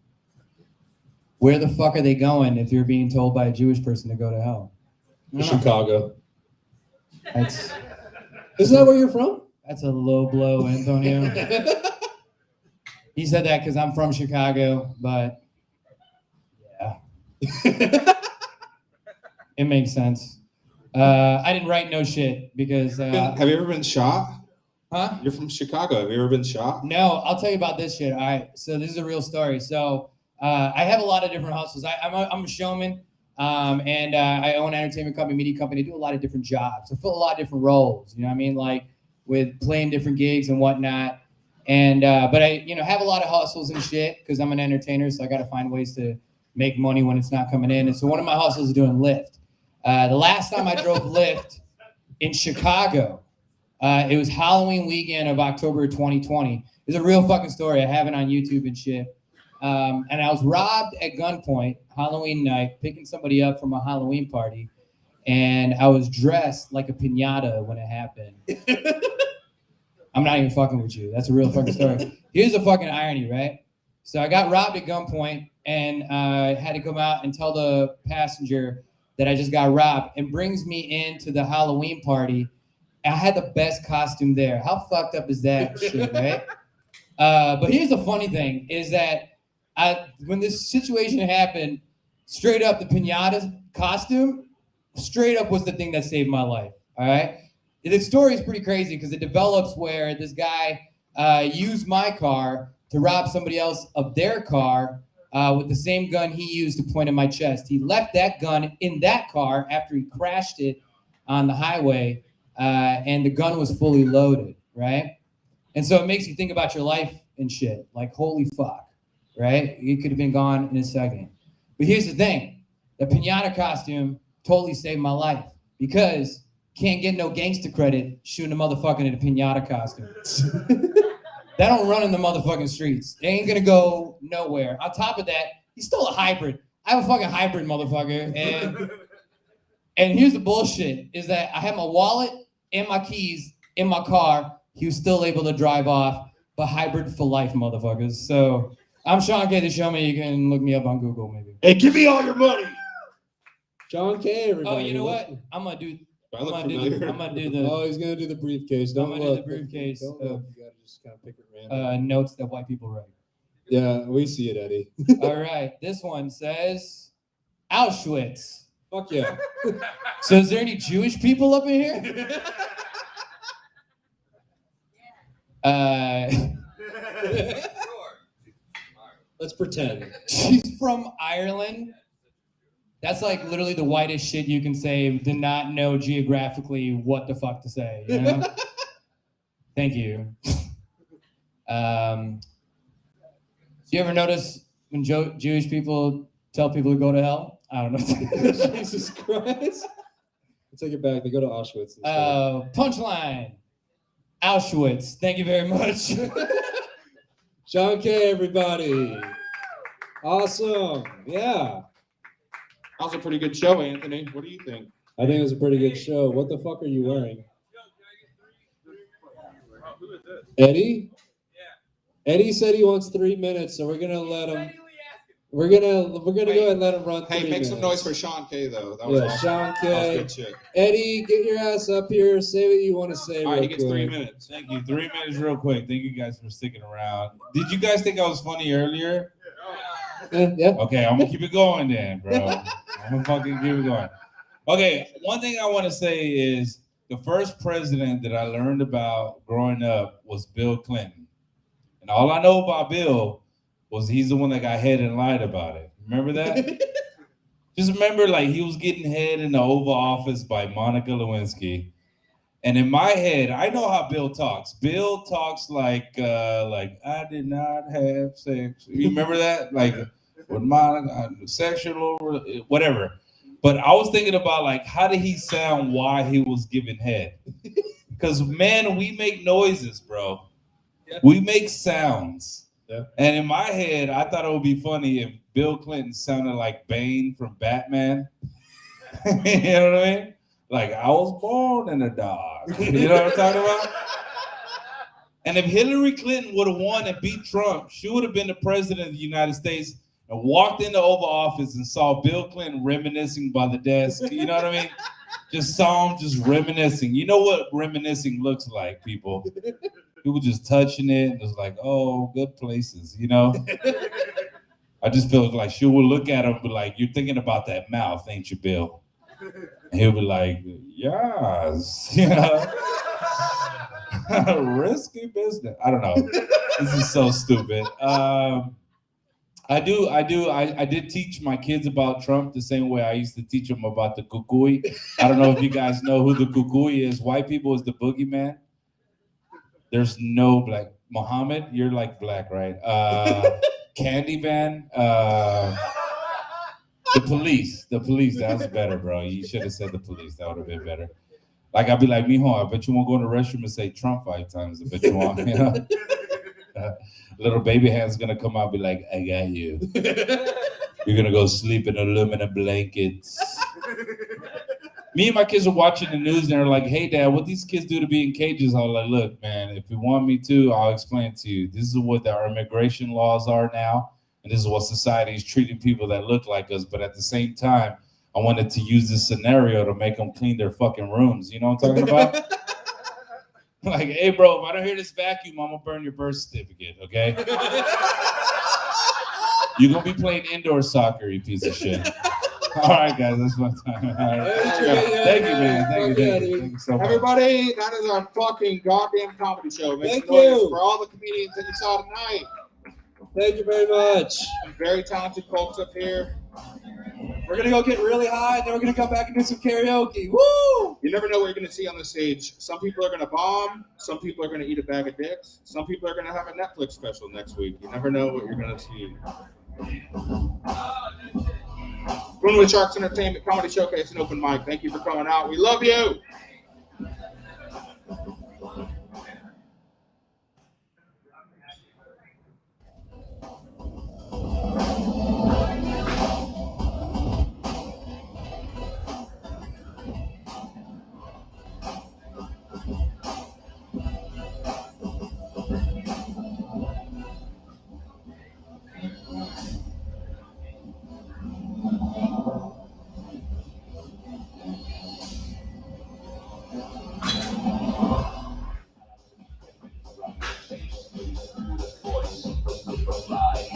where the fuck are they going if you're being told by a Jewish person to go to hell? Chicago. That's, Isn't that where you're from? That's a low blow, Antonio. He said that because I'm from Chicago, but yeah. It makes sense. I didn't write no shit because... have you ever been shot? Huh? You're from Chicago. Have you ever been shot? No, I'll tell you about this shit. All right, so this is a real story. So I have a lot of different hustles. I'm a showman, and I own an entertainment company, media company. I do a lot of different jobs. I fill a lot of different roles. You know what I mean? Like with playing different gigs and whatnot. And but I, have a lot of hustles and shit because I'm an entertainer, so I got to find ways to make money when it's not coming in. And so one of my hustles is doing Lyft. The last time I drove Lyft in Chicago, it was Halloween weekend of October 2020. It's a real fucking story. I have it on YouTube and shit. And I was robbed at gunpoint Halloween night, picking somebody up from a Halloween party. And I was dressed like a piñata when it happened. I'm not even fucking with you. That's a real fucking story. Here's the fucking irony, right? So I got robbed at gunpoint and had to come out and tell the passenger that I just got robbed, and brings me into the Halloween party. I had the best costume there. How fucked up is that shit, right? But here's the funny thing is that when this situation happened, straight up the piñata costume, straight up was the thing that saved my life, all right? The story is pretty crazy because it develops where this guy used my car to rob somebody else of their car with the same gun he used to point at my chest. He left that gun in that car after he crashed it on the highway, and the gun was fully loaded, right? And so it makes you think about your life and shit, like holy fuck, right? It could have been gone in a second. But here's the thing, the piñata costume totally saved my life because can't get no gangster credit shooting a motherfucker in a piñata costume. That don't run in the motherfucking streets. They ain't gonna go nowhere. On top of that, he stole a hybrid. I have a fucking hybrid, motherfucker. And here's the bullshit, is that I had my wallet and my keys in my car. He was still able to drive off, but hybrid for life, motherfuckers. So I'm Sean K. the Showman. You can look me up on Google, maybe. Hey, give me all your money. John K. Everybody. Oh, you know what? I'm gonna do the. Oh, he's gonna do the briefcase. Don't I'm look. gonna do the briefcase Don't of look. You gotta just kind of pick it random. notes that white people write. Yeah, we see it, Eddie. All right, this one says Auschwitz. Fuck yeah. So is there any Jewish people up in here? Let's pretend. She's from Ireland. That's like literally the whitest shit you can say to not know geographically what the fuck to say, you know? Thank you. Do you ever notice when Jewish people tell people to go to hell? I don't know. Jesus Christ. I'll take it back. They go to Auschwitz. Punchline. Auschwitz. Thank you very much. John K. Everybody. Awesome. Yeah. That was a pretty good show, Anthony. What do you think? I think it was a pretty good show. What the fuck are you wearing? Eddie? Yeah. Eddie said he wants 3 minutes, so we're gonna let him. We're gonna go ahead and let him run. Hey, 3 make some minutes. noise for Sean K though. That was awesome. Sean K. That was good shit. Eddie, get your ass up here. Say what you want to say. All right, real he gets 3 quick. minutes. Thank you. 3 minutes, real quick. Thank you guys for sticking around. Did you guys think I was funny earlier? Yeah. Okay, I'm gonna keep it going then, bro. I'm gonna fucking keep it going. Okay, one thing I want to say is the first president that I learned about growing up was Bill Clinton, and all I know about Bill was he's the one that got head and lied about it. Remember that? Just remember, like, he was getting head in the Oval Office by Monica Lewinsky. And in my head, I know how Bill talks. Bill talks like I did not have sex. You remember that? Like with Monica, sexual or whatever. But I was thinking about, like, how did he sound while he was giving head? Because, man, we make noises, bro. Yeah. We make sounds. Yeah. And in my head, I thought it would be funny if Bill Clinton sounded like Bane from Batman. You know what I mean? Like, I was born in the dark. You know what I'm talking about? And if Hillary Clinton would have won and beat Trump, she would have been the president of the United States and walked into the Oval Office and saw Bill Clinton reminiscing by the desk. You know what I mean? Just saw him just reminiscing. You know what reminiscing looks like, people? People just touching it and just like, oh, good places, you know? I just feel like she would look at him and be like, you're thinking about that mouth, ain't you, Bill? And he'll be like, yes, you know? Risky business. I don't know. This is so stupid. I did teach my kids about Trump the same way I used to teach them about the kukui. I don't know if you guys know who the kukui is. White people is the boogeyman. There's no black. Muhammad, you're like black, right? Candyman. The police. That was better, bro. You should have said the police. That would have been better. Like, I'd be like, mijo, I bet you won't go in the restroom and say Trump 5 times. I bet you won't, you know? Little baby hand's gonna come out and be like, I got you. You're gonna go sleep in aluminum blankets. Me and my kids are watching the news and they're like, hey, Dad, what these kids do to be in cages? I was like, look, man, if you want me to, I'll explain to you. This is what our immigration laws are now. And this is what society is treating people that look like us. But at the same time, I wanted to use this scenario to make them clean their fucking rooms. You know what I'm talking about? Like, hey, bro, if I don't hear this vacuum, I'm going to burn your birth certificate, okay? You're going to be playing indoor soccer, you piece of shit. All right, guys, that's my time. All right. Thank you, man. Thank you so much. Everybody, that is our fucking goddamn comedy show. Make Thank some noise you. for all the comedians that you saw tonight. Thank you very much. Some very talented folks up here. We're gonna go get really high, and then we're gonna come back and do some karaoke. Woo! You never know what you're going to see on the stage. Some people are going to bomb. Some people are going to eat a bag of dicks. Some people are going to have a Netflix special next week. You never know what you're going to see. Room Sharks Entertainment Comedy Showcase and Open Mic. Thank you for coming out. We love you. Fly,